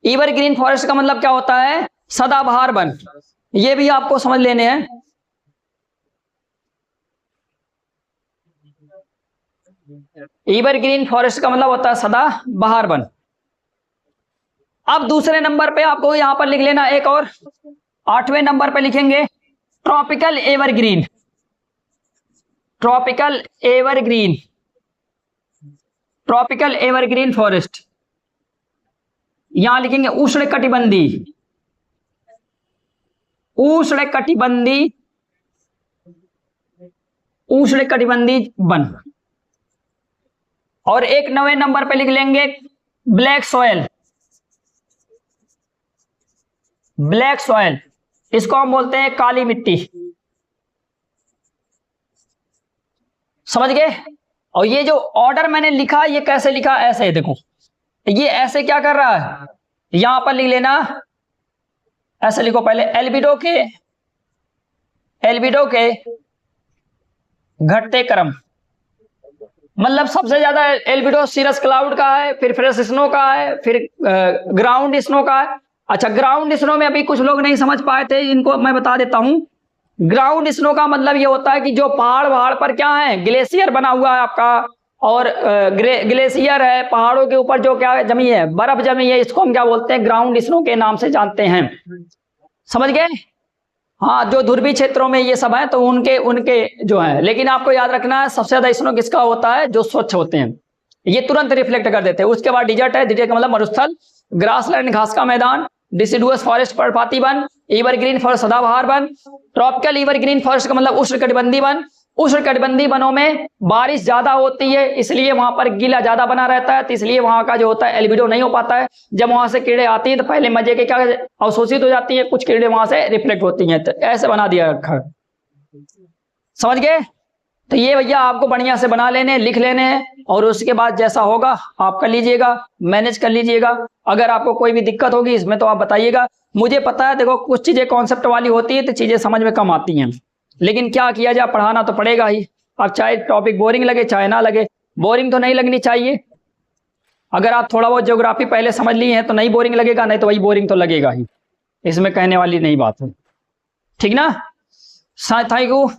एवरग्रीन फॉरेस्ट का मतलब क्या होता है? सदाबहार वन। ये भी आपको समझ लेने हैं। एवरग्रीन फॉरेस्ट का मतलब होता है सदाबहार वन। अब दूसरे नंबर पे आपको यहां पर लिख लेना एक और, आठवें नंबर पे लिखेंगे tropical evergreen. Tropical evergreen, tropical evergreen forest. यहां लिखेंगे उष्णकटिबंधी, उष्णकटिबंधी, उष्णकटिबंधी वन। और एक 9वें नंबर पे लिख लेंगे ब्लैक सॉयल। ब्लैक सॉयल, इसको हम बोलते हैं काली मिट्टी। समझ गए? और ये जो ऑर्डर मैंने लिखा, ये कैसे लिखा? ऐसे देखो, ये ऐसे क्या कर रहा है, यहां पर लिख लेना, ऐसे लिखो पहले एल्बिडो के घटते क्रम। मतलब सबसे ज्यादा एल्बिडो सीरस क्लाउड का है, फिर फ्रेश स्नो का है, फिर ग्राउंड स्नो का है। अच्छा, ग्राउंड स्नो में अभी कुछ लोग नहीं समझ पाए थे, इनको मैं बता देता हूं। ग्राउंड स्नो का मतलब ये होता है कि जो पहाड़ पर क्या है, ग्लेशियर बना हुआ है आपका, और ग्लेशियर है, पहाड़ों के ऊपर जो क्या जमी है, बर्फ जमी है, इसको हम क्या बोलते हैं? ग्राउंड स्नो के नाम से जानते हैं। समझ गए? हाँ, जो ध्रुवीय क्षेत्रों में ये सब है तो उनके जो है। लेकिन आपको याद रखना है सबसे ज्यादा स्नो किसका होता है? जो स्वच्छ होते हैं, ये तुरंत रिफ्लेक्ट कर देते हैं। उसके बाद डिजर्ट है, डिजर्ट का मतलब मरुस्थल, ग्रासलैंड घास का मैदान, डिसिडुअस फॉरेस्ट पर्णपाती वन, एवरग्रीन फॉरेस्ट सदाबहार वन, ट्रॉपिकल एवरग्रीन फॉरेस्ट का मतलब उष्णकटिबंधी वन। उष्णकटिबंधी वनों में बारिश ज्यादा होती है, इसलिए वहां पर गीला ज्यादा बना रहता है, तो इसलिए वहां का जो होता है एल्बिडो नहीं हो पाता है। जब वहां से कीड़े आती हैं तो पहले मजे के क्या अवशोषित हो जाती है, कुछ कीड़े वहां से रिफ्लेक्ट होती हैं। तो ऐसे बना दिया रखा। समझ गए? तो ये भैया आपको बढ़िया से बना लेने, लिख लेने हैं, और उसके बाद जैसा होगा आप कर लीजिएगा, मैनेज कर लीजिएगा। अगर आपको कोई भी दिक्कत होगी इसमें तो आप बताइएगा। मुझे पता है, देखो कुछ चीजें कॉन्सेप्ट वाली होती है तो चीजें समझ में कम आती हैं, लेकिन क्या किया जाए, पढ़ाना तो पड़ेगा ही। अब चाहे टॉपिक बोरिंग लगे चाहे ना लगे, बोरिंग तो नहीं लगनी चाहिए। अगर आप थोड़ा बहुत ज्योग्राफी पहले समझ लिए हैं तो नहीं बोरिंग लगेगा, नहीं तो वही बोरिंग तो लगेगा ही, इसमें कहने वाली नहीं बात है। ठीक ना, थैंक यू।